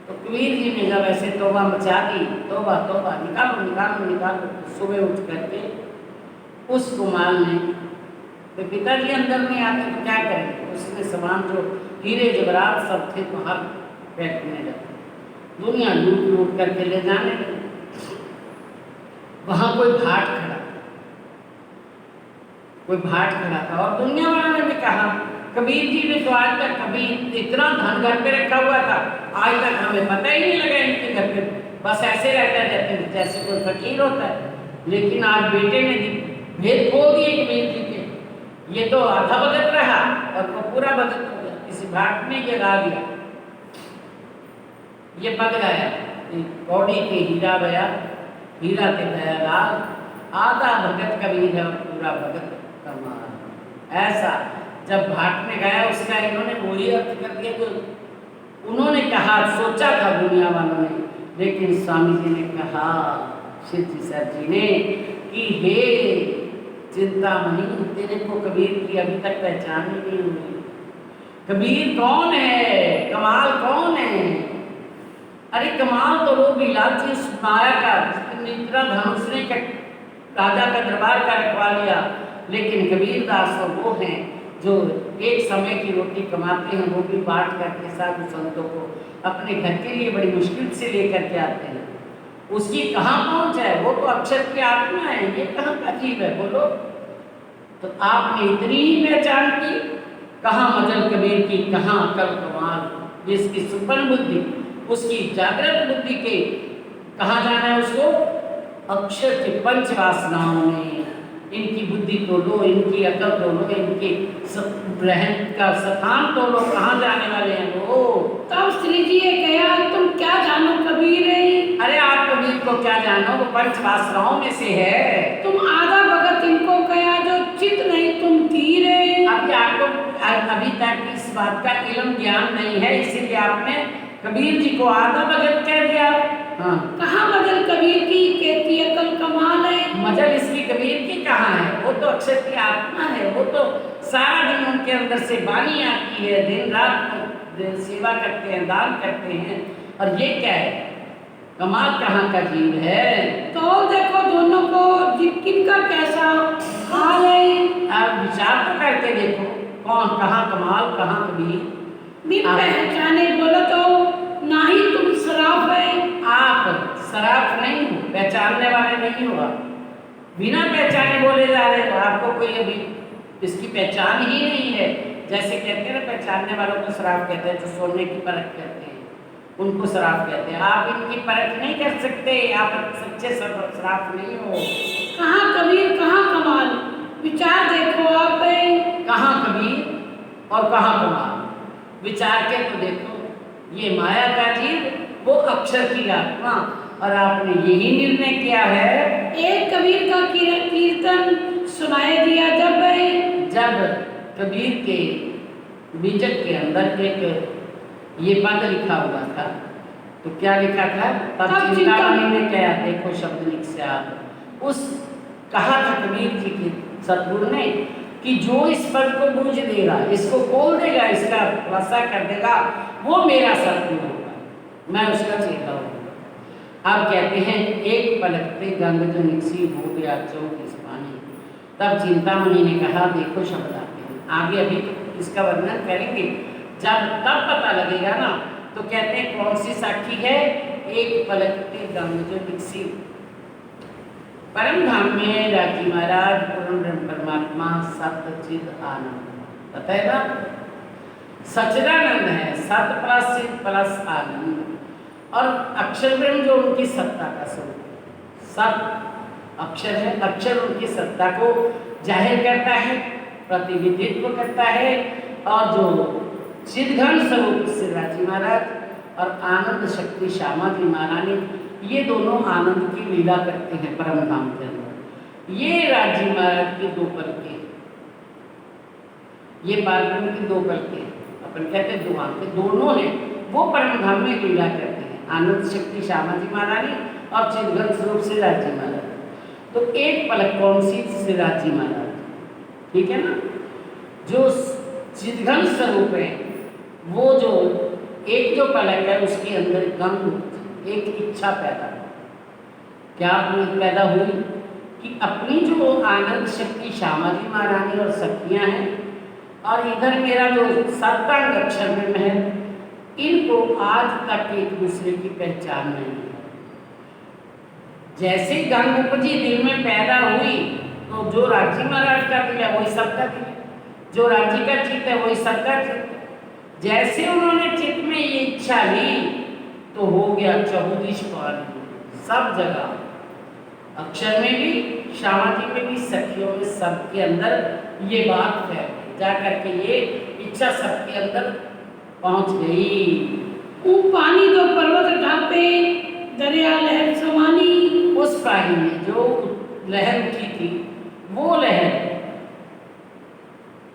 तो कबीर जी ने जब ऐसे तौबा मचा दी, तौबा तौबा, निकालो निकालो निकालो, सुबह उठ करके उस कुमाल ने, तो पिताजी अंदर नहीं आते तो क्या करेंगे, उसने सामान जो हीरे जवाहरात सब थे बाहर फेंकने लगे, दुनिया लूट लूट करके ले जाने लगे। वहाँ कोई भाट खड़ा, कोई भाट खड़ा था, और दुनिया वालों ने भी कहा कबीर जी ने तो आज तक कभी इतना धन घर पे रखा हुआ था, आज तक हमें पता ही नहीं लगा इनके घर पे, बस ऐसे रहता रहते जैसे कोई फकीर होता है। लेकिन आज बेटे ने भेद खोल दिए कबीर जी के, ये तो आधा भगत रहा और वो पूरा भगत हो गया, किसी भाट ने ये गा दिया, ये पग गया कौड़ी के हीरा भया, हीरा के भया लाल, आधा भगत कबीर है और पूरा भगत कमाल। ऐसा जब भाट में गया उसका इन्होंने वही अर्थ कर दिया जो उन्होंने कहा, सोचा था दुनिया वालों ने, लेकिन स्वामी जी ने कहा, शिव जी सर जी ने कि हे चिंतामणि, तेरे को कबीर की अभी तक पहचान ही नहीं हुई। कबीर कौन है, कमाल कौन है? अरे कमाल तो वो भी लालची माया का, इतना धन उसने राजा का दरबार का रखवा लिया, लेकिन कबीरदास तो वो हैं जो एक समय की रोटी कमाते हैं, वो भी बांट करके साधु संतों को अपने घर के लिए बड़ी मुश्किल से लेकर के आते हैं। उसकी कहाँ पहुँच है, वो तो अक्षर की आत्मा है, ये कहाँ का जीव है बोलो। तो आपने इतनी ही पहचान की, कहाँ मजल कबीर की, कहाँ अकल कमाल, जिसकी सुपन बुद्धि, उसकी जागृत बुद्धि के कहाँ जाना है उसको, अक्षर की पंच वासनाओं में इनकी बुद्धि तो लो, इनकी अकल तो लो, इनके रहन का स्थान तो लो, कहाँ जाने वाले हैं वो। तब श्री जी ने कहा, तुम क्या जानो कबीर है? अरे आप कबीर को क्या जानो, वो पंच वासनाओं में से है। तुम आधा भगत इनको कहा जो चित नहीं तुम तीर है। अभी आपको अभी तक इस बात का इल्म ज्ञान नहीं है, इसीलिए आपने कबीर जी को आधा भगत कह दिया। हाँ, कहाँ मजल कबीर की, कहती अकल कमाल है। मजल इसकी कबीर की कहाँ है, वो तो अक्षर की आत्मा है, वो तो सारा दिन उनके अंदर से बानी आती है, दिन रात सेवा करते हैं, दान करते हैं, और ये क्या है, कमाल कहाँ का जीव है। तो देखो दोनों को किनका कैसा हाल है, आप विचार तो करके देखो, कौन कहाँ कमाल कहाँ कबीर। बिन पहचाने बोलो तो ना ही तुम सराफ है। आप सराफ नहीं हो, पहचानने वाले नहीं हो, आप बिना पहचाने बोले जा रहे हो, आपको कोई अभी इसकी पहचान ही नहीं है। जैसे कहते हैं ना, पहचानने वालों को सराफ कहते हैं, जो सोने की परख करते हैं उनको सराफ कहते हैं। आप इनकी परख नहीं कर सकते, आप सच्चे सराफ नहीं हो। कहाँ कबीर कहाँ कमाल, विचार देखो आप। कहाँ कबीर और कहाँ कमाल, विचार के तो देखो। ये माया का जीव, वो अक्षर की आत्मा, और आपने यही निर्णय किया है। एक कबीर का कीर्तन सुनाई दिया जब कबीर के बीजक के अंदर एक ये पद लिखा हुआ था, तो क्या लिखा था, तब तब चिंतामणि ने क्या, देखो शब्द निश्चयात। उस कहा था कबीर जी के सतगुरु ने कि जो इस पद को बूझ देगा, इसको खोल देगा, इसका खुलासा कर देगा, वो मेरा सतगुरु होगा, मैं उसका चेला हूँ। अब कहते हैं एक पलक पे गंग जो निकसी हो गया 24 पानी। तब चिंतामणि ने कहा, देखो शब्द आते हैं आगे, अभी इसका वर्णन करेंगे, जब तब पता लगेगा ना। तो कहते हैं कौन सी साखी है, एक पलक पे गंग जो निकसी। परम धाम में राजी महाराज पूर्ण ब्रह्म परमात्मा सतचिद आनंद, पता है ना, सच्चिदानंद है, सत प्लस चिद प्लस आनंद, और अक्षर ब्रह्म जो उनकी सत्ता का स्वरूप है। सत अक्षर है, अक्षर उनकी सत्ता को जाहिर करता है, प्रतिनिधित्व करता है, और जो चिदघन स्वरूप श्री राजी महाराज और आनंद शक्ति श्यामा जी महारानी, ये दोनों आनंद की लीला करते हैं परम धाम के अंदर। ये राजी महाराज की दो पलके, ये पार्वती की दो पलके, अपन कहते हैं दो आंखें, दोनों हैं, वो परम धाम में लीला करते हैं, आनंद शक्ति श्यामा जी महारानी और चिदघन स्वरूप श्री राजी महाराज। तो एक पलक कौन सी, श्री राजी महाराज, ठीक है ना। जो चिदघन स्वरूप है, वो जो एक जो पलक है उसके अंदर गंग, एक इच्छा पैदा, क्या पैदा हुई कि अपनी जो आनंद शक्ति श्यामा जी महारानी और शक्तियाँ हैं, और इधर मेरा जो सत्तांग अक्षर ब्रह्म है, इनको आज तक एक दूसरे की पहचान नहीं है। जैसे गंग उपजी दिल में पैदा हुई, तो जो राजी महाराज का दिल है वही सबका दिल है, जो राजी का चित्त है वही सबका चित्त है। जैसे उन्होंने चित्त में ये इच्छा ली, तो हो गया 24 पानी, सब जगह, अक्षर में भी, श्यामा जी में भी, सखियों में, सबके अंदर ये बात फैल गई, जा करके ये इच्छा सबके अंदर पहुंच गई। वो पानी दो पर्वत ढापे, दरिया लहर समानी। उस पानी में जो लहर उठी थी, वो लहर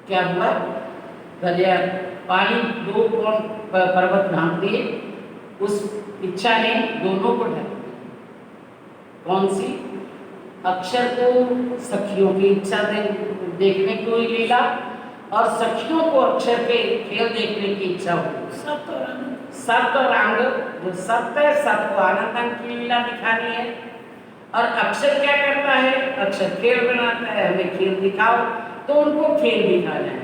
क्या हुआ, दरिया पानी दो कौन पर्वत ढांप दिए, उस इच्छा ने दोनों को ढक दिया। कौन सी, अक्षर को सखियों की इच्छा देखने को ही लीला, और सखियों को अक्षर के खेल देखने की इच्छा हुई। सत और अंग, जो सत्य है, सत को आनंद अंग की लीला दिखानी है, और अक्षर क्या करता है, अक्षर खेल बनाता है, हमें खेल दिखाओ, तो उनको खेल दिखाना है।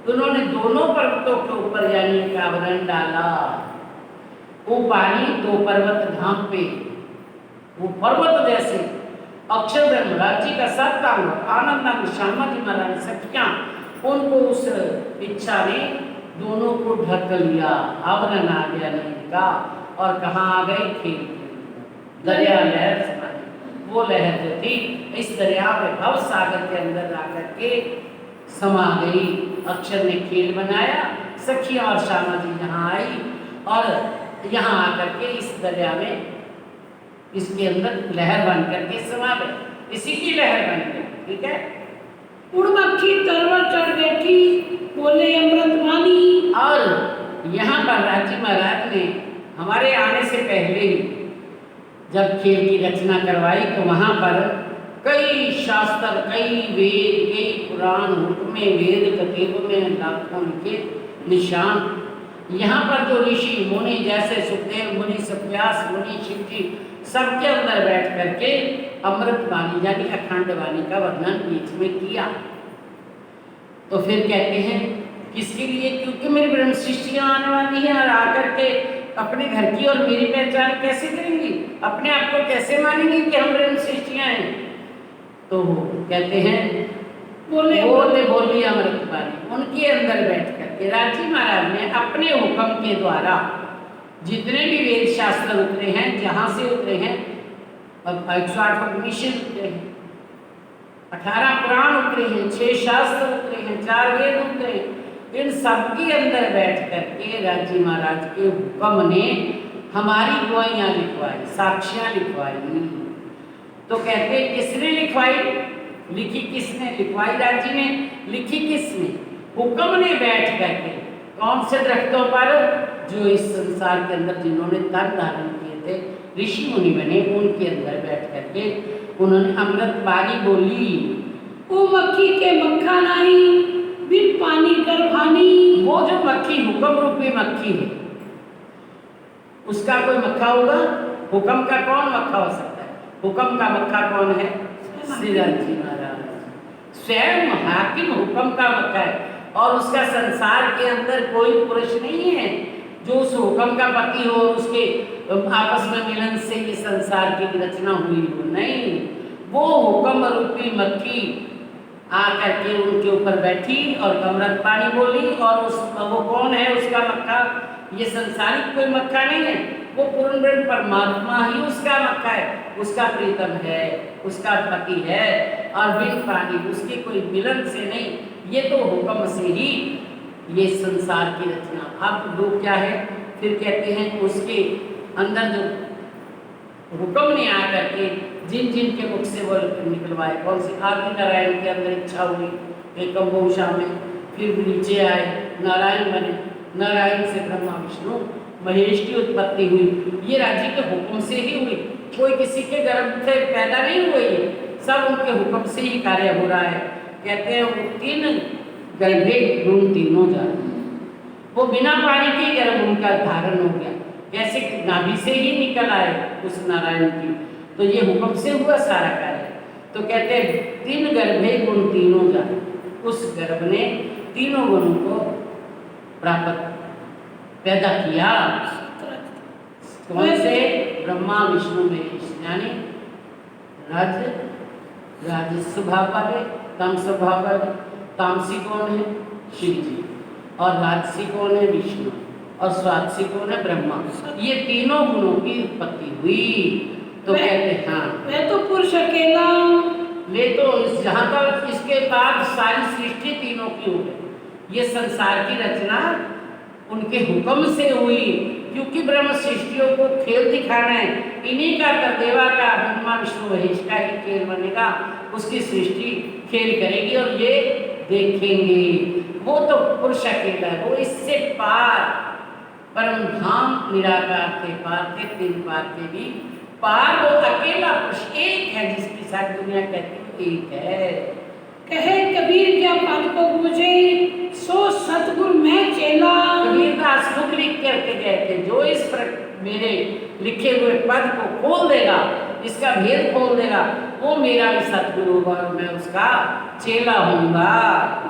उन्होंने दोनों पर्वतों के ऊपर यानी एक आवरण डाला। वो पानी दो पर्वत ढांप पे, वो पर्वत जैसे अक्षर ब्रह्म राज्य का सत्तांग आनंदांग श्यामा जी महारानी सखियां, उनको उस इच्छा ने दोनों को ढक लिया, आवरण आ गया नींद का, और कहाँ आ गई, खेल दरिया लहर समानी। वो लहर जो थी इस दरिया पे भव सागर के अंदर आकर के समा गई। अक्षर ने खेल बनाया, सखियां और श्यामा जी यहाँ आई, और यहाँ आकर के इस दरिया में, इसके अंदर लहर बन करके समा गए, इसी की लहर बन गई, ठीक है। उड़मक्खी तरवर चढ़ बैठी, बोले अमृत वाणी। और यहाँ पर राजी महाराज ने हमारे आने से पहले ही जब खेल की रचना करवाई, तो वहाँ पर कई शास्त्र, कई वेद, कई पुराण, हुक्मे, वेद कतीब में लाखों के निशान। यहाँ पर जो ऋषि मुनि जैसे सुखदेव मुनि, व्यास मुनि, शिव जी, सबके अंदर बैठ करके अमृत वाणी यानी अखंड वाणी का वर्णन बीच में किया। तो फिर कहते हैं किसके लिए, क्योंकि मेरी ब्रह्म सृष्टियाँ आने वाली हैं, और आकर के अपने घर की और मेरी पहचान कैसे करेंगी, अपने आप को कैसे मानेंगी कि हम ब्रह्म सृष्टियाँ हैं। तो कहते हैं बोले बोली अमृत वाणी, उनके अंदर बैठ करके राजी महाराज ने अपने हुक्म के द्वारा जितने भी वेद शास्त्र उतरे हैं, जहाँ से उतरे हैं, अब 108 उपनिषद उतरे हैं, 18 पुराण उतरे हैं, 6 शास्त्र उतरे हैं, 4 वेद उतरे हैं, इन सब के अंदर बैठ करके राजी महाराज के हुक्म ने हमारी गवाहियाँ लिखवाई, साक्ष्याँ लिखवाई। तो कहते किसने लिखवाई, लिखी किसने, लिखवाई राजी ने, लिखी किसने, हुक्म ने बैठ करके। कौन से दरख्तों पर, जो इस संसार के अंदर जिन्होंने तन धारण किए थे, ऋषि मुनि बने, उनके अंदर बैठ करके उन्होंने अमृत वाणी बोली। वो मक्खी के मक्खा नहीं, बिन पानी गर्भानी। वो जो मक्खी हुक्म रूपी मक्खी है, उसका कोई मक्खा होगा? हुक्म का कौन मक्खा हो सकता है? हुक्म का मक्खा कौन है? श्री राम जी महाराज स्वयं हाकिम हुक्म का मक्खा है। और उसका संसार के अंदर कोई पुरुष नहीं है जो उस हुक्म का पति हो, उसके आपस में मिलन से ये संसार की रचना हुई हो। नहीं, वो हुक्म रूपी मक्खी आकर के उनके ऊपर बैठी और अमृत पानी बोली। और उस वो कौन है उसका मक्खा? ये संसारिक कोई मक्खा नहीं है, वो पूर्ण ब्रह्म परमात्मा ही उसका मक्खा है, उसका प्रीतम है, उसका पति है। और बिन पानी उसके कोई मिलन से नहीं, ये तो हुक्म से ही ये संसार की रचना। अब लोग क्या है फिर कहते हैं उसके अंदर जो हुक्म ने आकर के जिन जिन के मुख से वो निकलवाए, कौन सी आदि नारायण के अंदर इच्छा हुई एकम बहुशा में, फिर नीचे आए नारायण बने, नारायण से ब्रह्मा विष्णु महेश की उत्पत्ति हुई। ये राज्य के हुक्म से ही हुई, कोई किसी के गर्भ से पैदा नहीं हुए, सब उनके हुक्म से ही कार्य हो रहा है। कहते हैं वो तीन गर्भे गुण तीनों जाए, वो बिना पानी के गर्भ उनका धारण हो गया, कैसे नाभि से ही निकल आए उस नारायण की, तो ये हुक्म से हुआ सारा कार्य। तो कहते हैं तीन गर्भे गुण तीनों जाए, उस गर्भ ने तीनों गुणों को प्राप्त पैदा किया। कौन से? ब्रह्मा विष्णु महेश, यानी राज स्वभाव वाले, तम स्वभाव वाले। तामसी कौन है? शिव जी। और राजसी कौन है? विष्णु। और स्वादसी कौन है? ब्रह्मा। ये तीनों गुणों की उत्पत्ति हुई। तो कहते हाँ वह तो पुरुष अकेला। ले तो जहाँ तक इसके बाद सारी सृष्टि तीनों की हो गई। ये संसार की रचना उनके हुक्म से हुई, क्योंकि ब्रह्म सृष्टियों को खेल दिखाना है, इन्हीं का देवा का ब्रह्मा विष्णु महेश का ही खेल बनेगा, उसकी सृष्टि खेल करेगी और ये देखेंगे। वो तो पुरुष अकेला है, वो इससे पार परम धाम निराकार के पार के, तीन पार के भी पार, वो अकेला पुरुष एक है जिसकी सारी दुनिया कहती है एक है। कहे कबीर क्या पद को बूझे, सो सतगुरु मैं चेला। कबीर दास मुख लिख करके गए थे, जो इस मेरे लिखे हुए पद को खोल देगा, इसका भेद खोल देगा, वो मेरा भी सतगुरु होगा और मैं उसका चेला होऊंगा।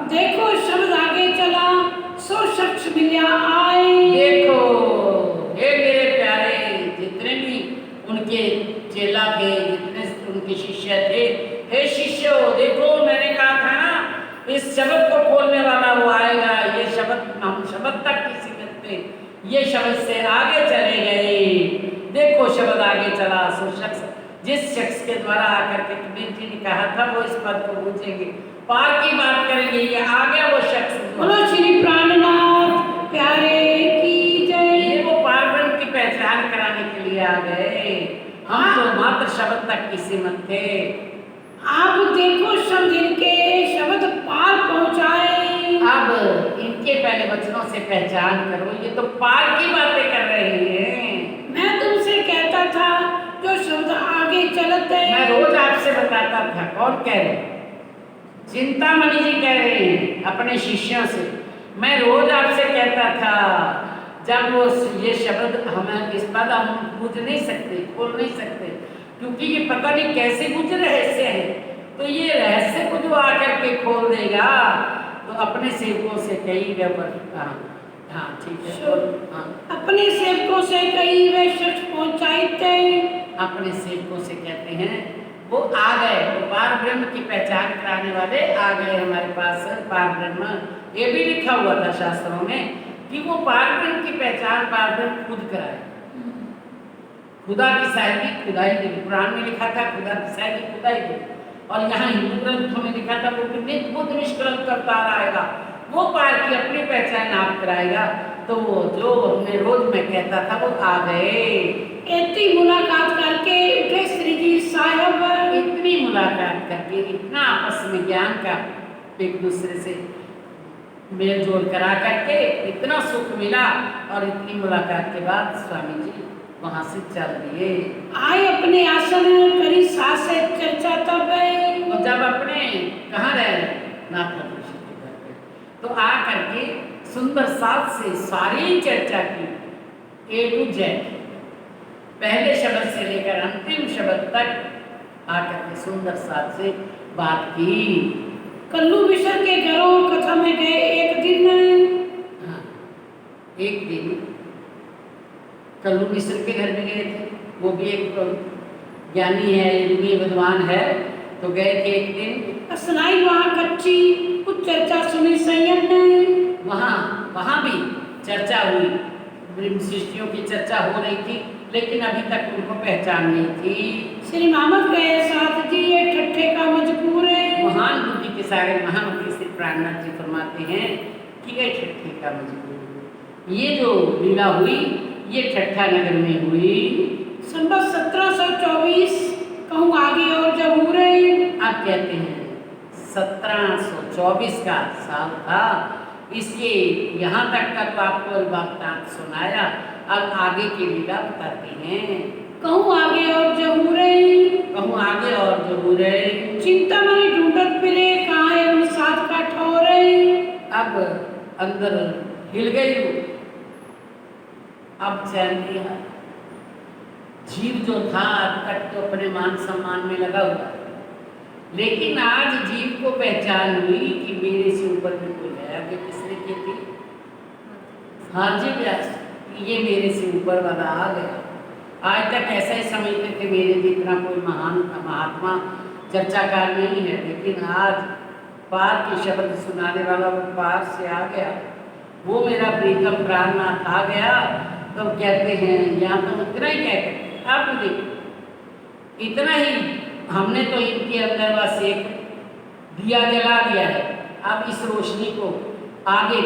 देखो शब्द आगे चला, सो शख्स मिलिया आए। देखो हे मेरे प्यारे, जितने भी उनके चेला थे, जितने उनके शिष्य थे, हे शिष्यों देखो, मैंने कहा था ना इस शब्द को खोलने वाला वो आएगा। ये शब्द हम शब्द तक की सीमित थे, ये शब्द से आगे चले गए। देखो शब्द आगे चला, सो शख्स, जिस शख्स के द्वारा आकर के कबीर जी ने कहा था वो इस पद को पूछेंगे, पार की बात करेंगे, ये आ गया वो शख्स। बोलो श्री प्राणनाथ प्यारे की जय। ये वो पार ब्रह्म की पहचान कराने के लिए आ गए, हम तो मात्र शब्द तक की सीमित थे। आप देखो शब्द इनके शब्द पार पहुंचाए। अब इनके पहले वचनों से पहचान करो, ये तो पार की बातें कर रहे हैं। मैं तुमसे कहता था जो शब्द आगे चलते, मैं रोज आपसे बताता था। कौन कह रहे हैं? चिंतामणि जी कह रहे हैं अपने शिष्यों से। मैं रोज आपसे कहता था, जब वो ये शब्द हमें इस पद हम पूछ नहीं सकते, खोल नहीं सकते, क्योंकि ये पता नहीं कैसे कुछ रहस्य है, तो ये रहस्य को जो आकर के खोल देगा, तो अपने सेवकों से कई व्यवहार। हाँ ठीक है। हाँ अपने सेवकों से कई वे शख्स पहुंचाई थे। अपने सेवकों से कहते हैं वो आ गए, वो पार ब्रह्म की पहचान कराने वाले आ गए हमारे पास। पार ब्रह्म ये भी लिखा हुआ था शास्त्रों में कि वो पार ब्रह्म की पहचान पार ब्रह्म खुद कराए। खुदा की साहिबी खुदाई दे, कुरान में लिखा था खुदा की साहिबी खुदाई दे, और यहाँ हिंदू ग्रंथों में लिखा था वो नित्य बुद्ध निष्कलंक करता रहेगा, वो पार की अपनी पहचान आप कराएगा। तो वो जो हमने रोज में कहता था वो आ गए। इतनी मुलाकात करके उठे श्री जी साहब, इतनी मुलाकात करके, इतना आपस में ज्ञान का एक दूसरे से मेल जोल करा करके इतना सुख मिला। और इतनी मुलाकात के बाद स्वामी जी वहाँ से चल दिए। आए अपने आसन करी सास से चर्चा तब तो जब अपने कहाँ रह रहे नाथ ऋषि के घर पे, तो आ करके सुंदर साथ से सारी चर्चा की, ए टू जेड, पहले शब्द से लेकर अंतिम शब्द तक आकर के सुंदर साथ से बात की। कल्लू मिश्र के घरों कथा में गए एक दिन। हाँ, एक दिन कल्लू मिश्र के घर में गए थे। वो भी एक ज्ञानी है, योगी विद्वान है, तो गए थे एक दिन। सुनाई वहाँ कच्ची कुछ चर्चा सुनी संयम ने। वहाँ भी चर्चा हुई, ब्रह्म सृष्टियों की चर्चा हो रही थी, लेकिन अभी तक उनको पहचान नहीं थी। श्री मोहम्मद गए साथ जी, ये ठट्ठे का मजबूर है। महान बुद्धि के सागर महामती श्री प्राणनाथ जी फरमाते हैं कि ये ठट्ठे का मजबूर, ये जो लीला हुई ये ठट्ठा नगर में हुई। संवत 1724 कहूँ आगे और जबूर है। आप कहते हैं 1724 का साल था। इसके यहाँ तक का तो आपको बात सुनाया, अब आगे की लीला बताते हैं। कहूँ आगे और जबूर है। कहूँ आगे और जबूर है। चिंता मनी ढूंढत फिरे, कहाँ है उन साथ का ठौर है। अब अंदर हिल गई, अब चैन लिया। जीव जो था अब तक तो अपने मान सम्मान में लगा हुआ, लेकिन आज जीव को पहचान हुई कि मेरे से ऊपर भी कोई है। आगे किसने की थी? हाँ जी व्यास, ये मेरे से ऊपर वाला आ गया। आज तक ऐसा ही समझते थे मेरे जितना कोई महान महात्मा चर्चाकार नहीं है, लेकिन आज पार के शब्द सुनाने वाला वो पार से आ गया, वो मेरा प्रीतम प्राणनाथ आ गया। तो कहते हैं यहाँ तो इतना ही कहते, अब देखो इतना ही हमने तो इनके अंदर बस एक दिया जला दिया है। अब इस रोशनी को आगे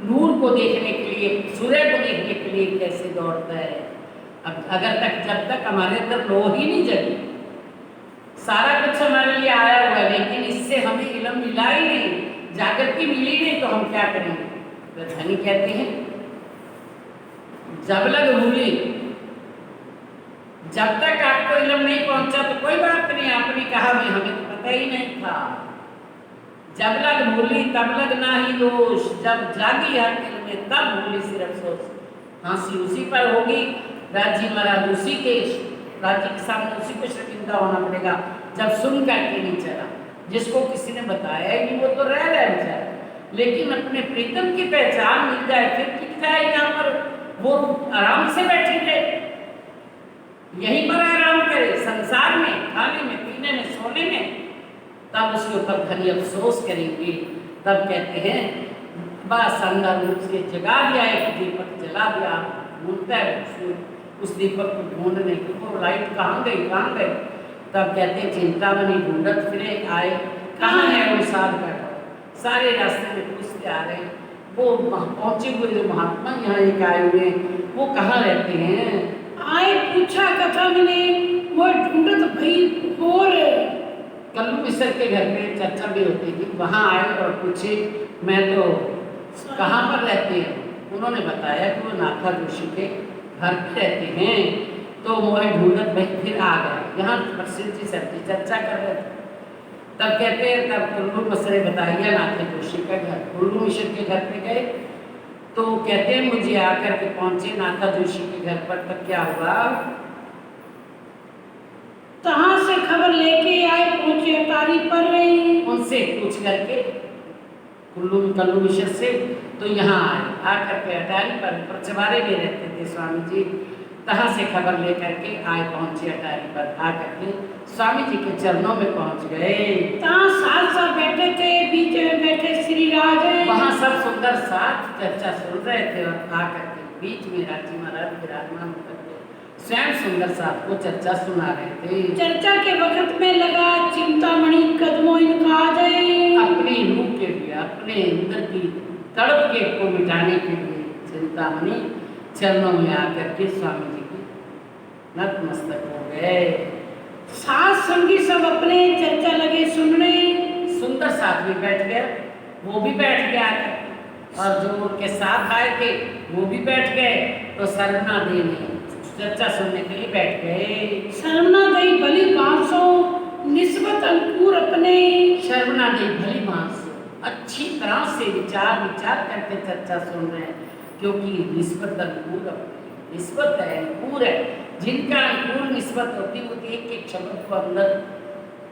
नूर को देखने के लिए, सूर्य को देखने के लिए कैसे दौड़ता है। अब अगर तक जब तक हमारे अंदर लो ही नहीं जगी, सारा कुछ हमारे लिए आया हुआ है, लेकिन इससे हमें इल्म मिला ही नहीं, जागृति मिली नहीं, तो हम क्या करेंगे? तो धनी कहते हैं जब लग भूली, जब तक आपको इल्म नहीं पहुंचा तो कोई बात नहीं, आपने कहा मैं हमें तो पता ही नहीं था। जब लग भूली तब लग ना ही दोष, जब जागी हर दिल में तब भूली सिर्फ सोच। हंसी उसी पर होगी, राज्य महाराज उसी के, राज्य के सामने उसी को शर्मिंदा होना पड़ेगा जब सुन करके नहीं चला। जिसको किसी ने बताया ही नहीं वो तो रह जाए, लेकिन अपने प्रीतम की पहचान मिल जाए फिर टिक जाए। यहाँ पर वो आराम से बैठेंगे, यहीं पर आराम करे, संसार में, खाने में, पीने में, सोने में, तब उसके ऊपर धनी अफसोस करेंगे। तब कहते हैं बस अंदर रूप से जगा दिया, एक दीपक जला दिया, ढूंढता है उस दीपक को ढूंढने की, वो लाइट कहाँ गई कहाँ गई। तब कहते हैं चिंतामणि ढूंढत फिरे आए, कहाँ है वो साथ बैठा। सारे रास्ते में पूछते आ रहे हैं, वो पहुंचे हुए जो महात्मा यहाँ एक आए हुए वो कहाँ रहते हैं। आए पूछा कथा मैंने, वो ढूंढत भई और कल्लू मिश्र के घर पे चर्चा भी होती थी, वहाँ आए और पूछे मैं तो कहाँ पर रहते हैं। उन्होंने बताया कि वो नाथा जोशी के घर पे रहते हैं। तो मोहे ढूंढत भाई फिर आ गए, यहाँ प्रसिद्ध जी सब्जी चर्चा कर रहे थे। तब कहते हैं तब कुल्लू मिश्र बताइए नाथा जोशी का घर। कुल्लू मिश्र के घर पे गए तो कहते हैं मुझे आकर के पहुंचे नाथा जोशी के घर पर। तब क्या हुआ, तहाँ से खबर लेके आए, पहुंचे अटारी पर रही। उनसे पूछ करके कल्लू मिश्र से तो यहाँ आए, आकर के अटारी पर चबारे में रहते थे स्वामी जी। तहाँ से खबर लेकर के आए, पहुंचे अटारी पर, आकर के स्वामी जी के चरणों में पहुंच गए। तहाँ साथ साथ बैठे थे, बीच में बैठे श्री राज। वहाँ सब सुंदर साथ चर्चा सुन रहे थे और आकर के बीच में राजी महाराज विराजमान होकर के स्वयं सुंदर साथ को चर्चा सुना रहे थे। चर्चा के वक्त में लगा चिंतामणि कदमों इनका आ जाए। अपनी रूह के लिए, अपने अंदर की तड़प के को मिटाने के लिए चिंतामणि चरणों में आकर के स्वामी जी की नतमस्तक हो गए। साथ संगी सब अपने चर्चा लगे सुनने। सुंदर साथ में बैठ गए, वो भी बैठ गया आकर और जो उनके साथ आए थे वो भी बैठ गए, तो सरवना देने चर्चा सुनने के लिए बैठ गए। शर्मना दई भली बांसों निस्बत अंकुर अपने। शर्मना दई भली बांस अच्छी तरह से विचार करके चर्चा सुन रहे हैं, क्योंकि निस्बत अंकुर अपने, निस्बत है, अंकुर है, जिनका अंकुर निस्बत होती है वो एक एक शब्द को अंदर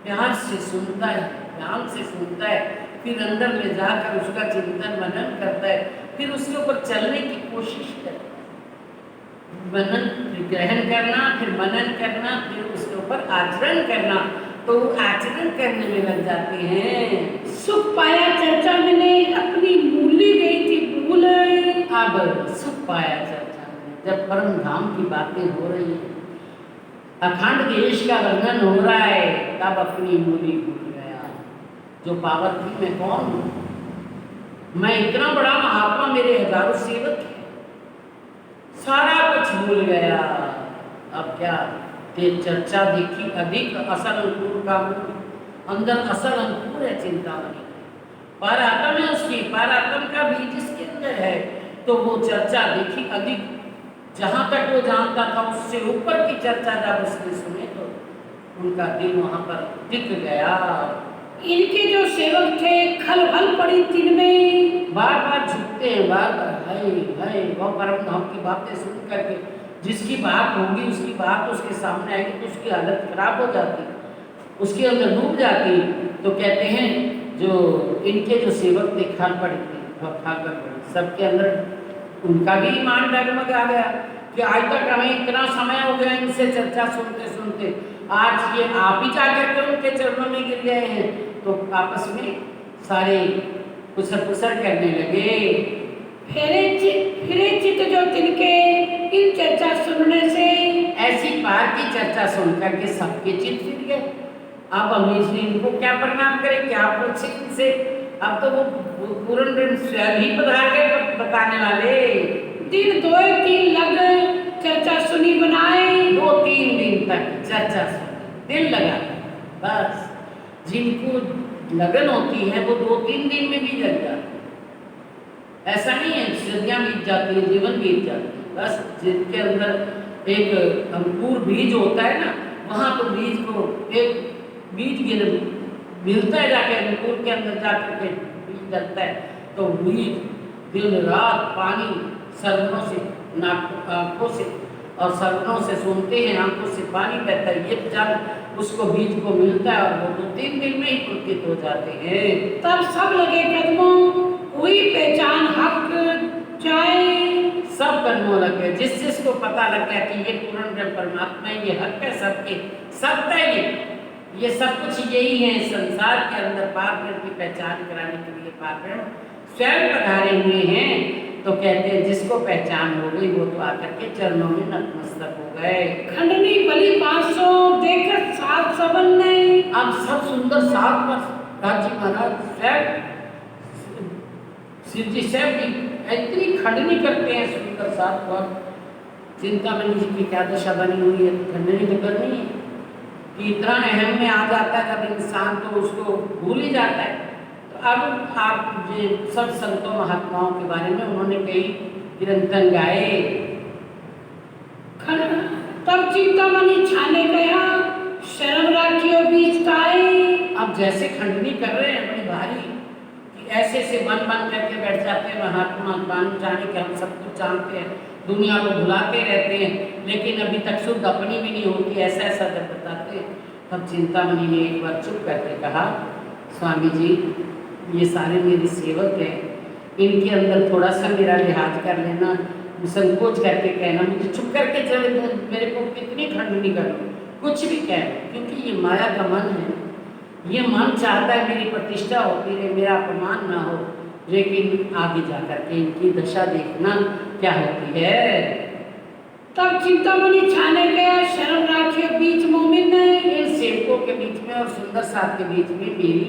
प्यार से सुनता है, ध्यान से सुनता है, फिर अंदर ले जाकर उसका चिंतन मनन करता है, फिर उसके ऊपर चलने की कोशिश करता है। मनन ग्रहण करना, फिर मनन करना, फिर उसके ऊपर आचरण करना, तो वो आचरण करने में लग जाते हैं। सुख पाया चर्चा में अपनी भूली गई थी भूल। अब सुख पाया चर्चा में, जब परम धाम की बातें हो रही हैं, अखंड देश का वर्णन हो रहा है, तब अपनी मूली भूल गया। जो पावर थी मैं कौन हूँ, मैं इतना बड़ा महात्मा, मेरे हजारों सेवक हैं, सारा कुछ भूल गया। अब क्या, ते चर्चा देखी अधिक असल अंकुर का मूल, अंदर असल अंकुर है चिंतामणि, पारातम है उसकी, पारातम का बीज इसके अंदर है, तो वो चर्चा देखी अधिक, जहाँ तक वो जानता था उससे ऊपर की चर्चा जब उसने सुने तो उनका दिल वहाँ पर टिक गया। इनके जो सेवक थे खलबल पड़ी दिन में, बार बार झुकते हैं, बार बार हाय हाय, वो परम धाम की बातें सुन करके जिसकी बात होगी, उसकी बात उसके सामने आएगी तो उसकी हालत खराब हो जाती, उसके अंदर डूब जाती। तो कहते हैं जो इनके जो सेवक थे खाल पड़े थे, सबके अंदर उनका भी ईमान डगमगा गया कि आज तक हमें इतना समय हो गया इनसे चर्चा सुनते सुनते, आज ये आप ही जाकर के उनके चरणों में गिर गए हैं। तो आपस में सारे कुसर करने लगे। फिरे चित जो तिनके इन चर्चा सुनने से, ऐसी पार की चर्चा सुनकर के सबके चित फिर गए। अब अमीर जी इनको क्या प्रणाम करें, क्या पूछे इनसे, अब तो वो पूर्ण दिन स्वयं ही पधार गए बताने वाले। दिन 2-3 लग चर्चा सुनी बनाए, 2-3 दिन तक चर्चा सुनी, दिन लगा, बस जिनको लगन होती है वो 2-3 दिन में भी लग जाती है। ऐसा नहीं है सदियाँ बीत जाती है, जीवन बीत जाती है, बस जिनके अंदर एक अंकुर बीज होता है ना, वहाँ तो बीज को एक बीज गिर मिलता है, जाके अंकुर के अंदर जाकर के बीज डलता है, तो बीज दिन रात पानी सरवनों से, आँखों से और सरवनों से सुनते हैं, आँखों से पानी बहता है, ये जब उसको बीज को मिलता है और वो 2-3 दिन में ही पुलकित हो जाते हैं। तब सब लगे कदमों हुई पहचान हक जाए, सब कदमों लगे, जिस जिसको पता लग गया कि ये पूर्ण परमात्मा है, ये हक है सबके, सबका ये सब कुछ यही है संसार के अंदर, पारब्रह्म की पहचान कराने के लिए पारब्रह्म स्वयं पधारे हुए हैं। तो कहते हैं जिसको पहचान हो गई वो तो आकर के चरणों में नतमस्तक हो गए। खंडनी बली बांसो देखत सात सबन ने, अब सब सुंदर 7 वर्ष राजी महाराज स्वयं शिव जी स्वयं की इतनी खंडनी करते हैं, सुंदर 7 वर्ष। चिंतामणि जी की क्या दशा बनी हुई है, खंडनी तो करनी है कि इतना अहम में आ जाता है जब इंसान, तो उसको भूल ही जाता है। तो अब आप ये सब संतों महात्माओं के बारे में उन्होंने कई कीर्तन गाए। तब चिंतामणि छाने गया शर्म राखियो बीच ताए। अब जैसे खंडनी कर रहे हैं बड़ी भारी कि ऐसे ऐसे बन करके बैठ जाते हैं महात्मा, मान जाने के हम सब कुछ जानते हैं, दुनिया को भुलाते रहते हैं, लेकिन अभी तक शुद्ध अपनी भी नहीं होती, ऐसा ऐसा जब बताते हैं। तब चिंतामणि ने एक बार चुप करके कहा, स्वामी जी ये सारे मेरे सेवक हैं, इनके अंदर थोड़ा सा मेरा लिहाज कर लेना, संकोच करके कहना, मुझे चुप करके चले, मेरे को कितनी खंडनी करो, कुछ भी कह, क्योंकि ये माया का मन है, ये मन चाहता है मेरी प्रतिष्ठा होती रहे, मेरा अपमान ना हो, लेकिन आगे जाकर के इनकी दशा देखना क्या होती है। तब चिंतामणि छाने गया शर्म राखियो बीच मोमिन ने, इन सेवकों के बीच में और सुंदर साथ के बीच में मेरी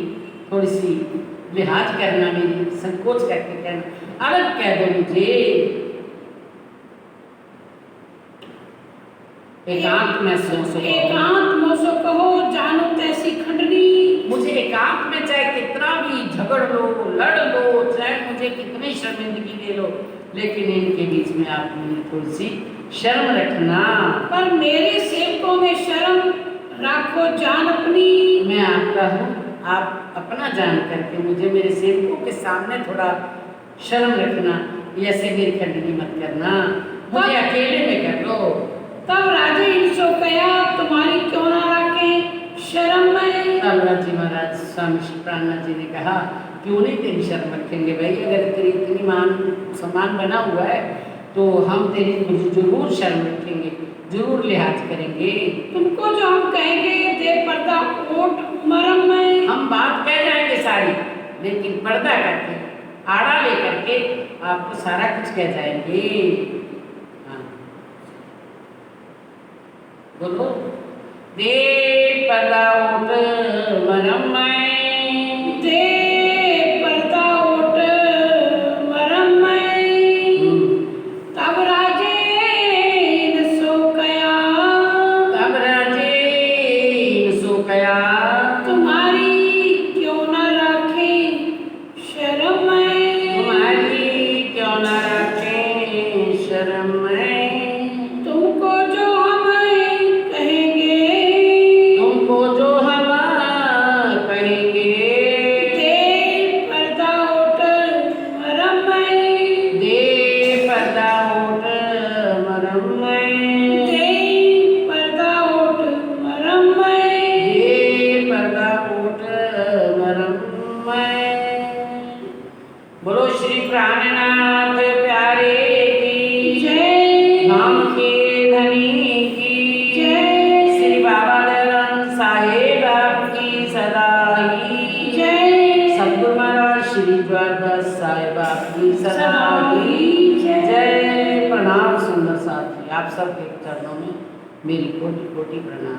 थोड़ी सी लिहाज करना, मेरी संकोच करके कहना, अलग कह दो मुझे, एकांत में सो कहो जानो तैसी खंडनी। मुझे एकांत में चाहे कितना भी झगड़ लो, लड़ लो, चाहे मुझे मुझे कितनी शर्मिंदगी दे लो, लेकिन इनके बीच में आप मेरी थोड़ी सी शर्म रखना। पर मेरे सेवकों में शर्म राखो जान अपनी। मैं आपका हूँ, आप अपना जान करके मुझे मेरे सेवकों के सामने थोड़ा शर्म रखना, ऐसे मेरी खंडनी मत करना, मुझे अकेले में कर लो। तब राजे इनसो कया तुम्हारी क्यों ना राखे शर्म में। तब राजी महाराज स्वामी श्री प्राणनाथ जी ने कहा क्यों नहीं तेरी शर्म रखेंगे भाई, अगर तेरी इतनी मान सम्मान बना हुआ है तो हम तेरी जरूर शर्म रखेंगे, जरूर लिहाज करेंगे। तुमको जो हम कहेंगे दे पर्दा ओट मरम में। हम बात कह जाएंगे सारी, लेकिन पर्दा करके आड़ा लेकर के आपको सारा कुछ कह जाएंगे। हाँ बोलो। दे पर्दा ओट मरम में, दे पर्दा ओट मरम में। तब राजे इनसो कया, तब राजे इनसो कया तुम्हारी क्यों न राखे शर्म में। तुम्हारी क्यों न रखें शर्म में। तुमको जो हम कहेंगे, तुमको जो हम कहेंगे, दे पर्दा ओट मरम में। दे पर्दा ओट मरम में, दे पर्दा ओट मरम में। दे पर्दा ओट मरम में। बोलो श्री प्राणनाथ प्यारे की जय। नाम के धनी की जय। श्री बाबा दयानंद साहेब आपकी सदा ही जय। सतगुरु महाराज श्री द्वारदास साहेब आपकी सदा ही जय। जय। प्रणाम सुंदर साथी, आप सबके चरणों में मेरी कोटि कोटि प्रणाम।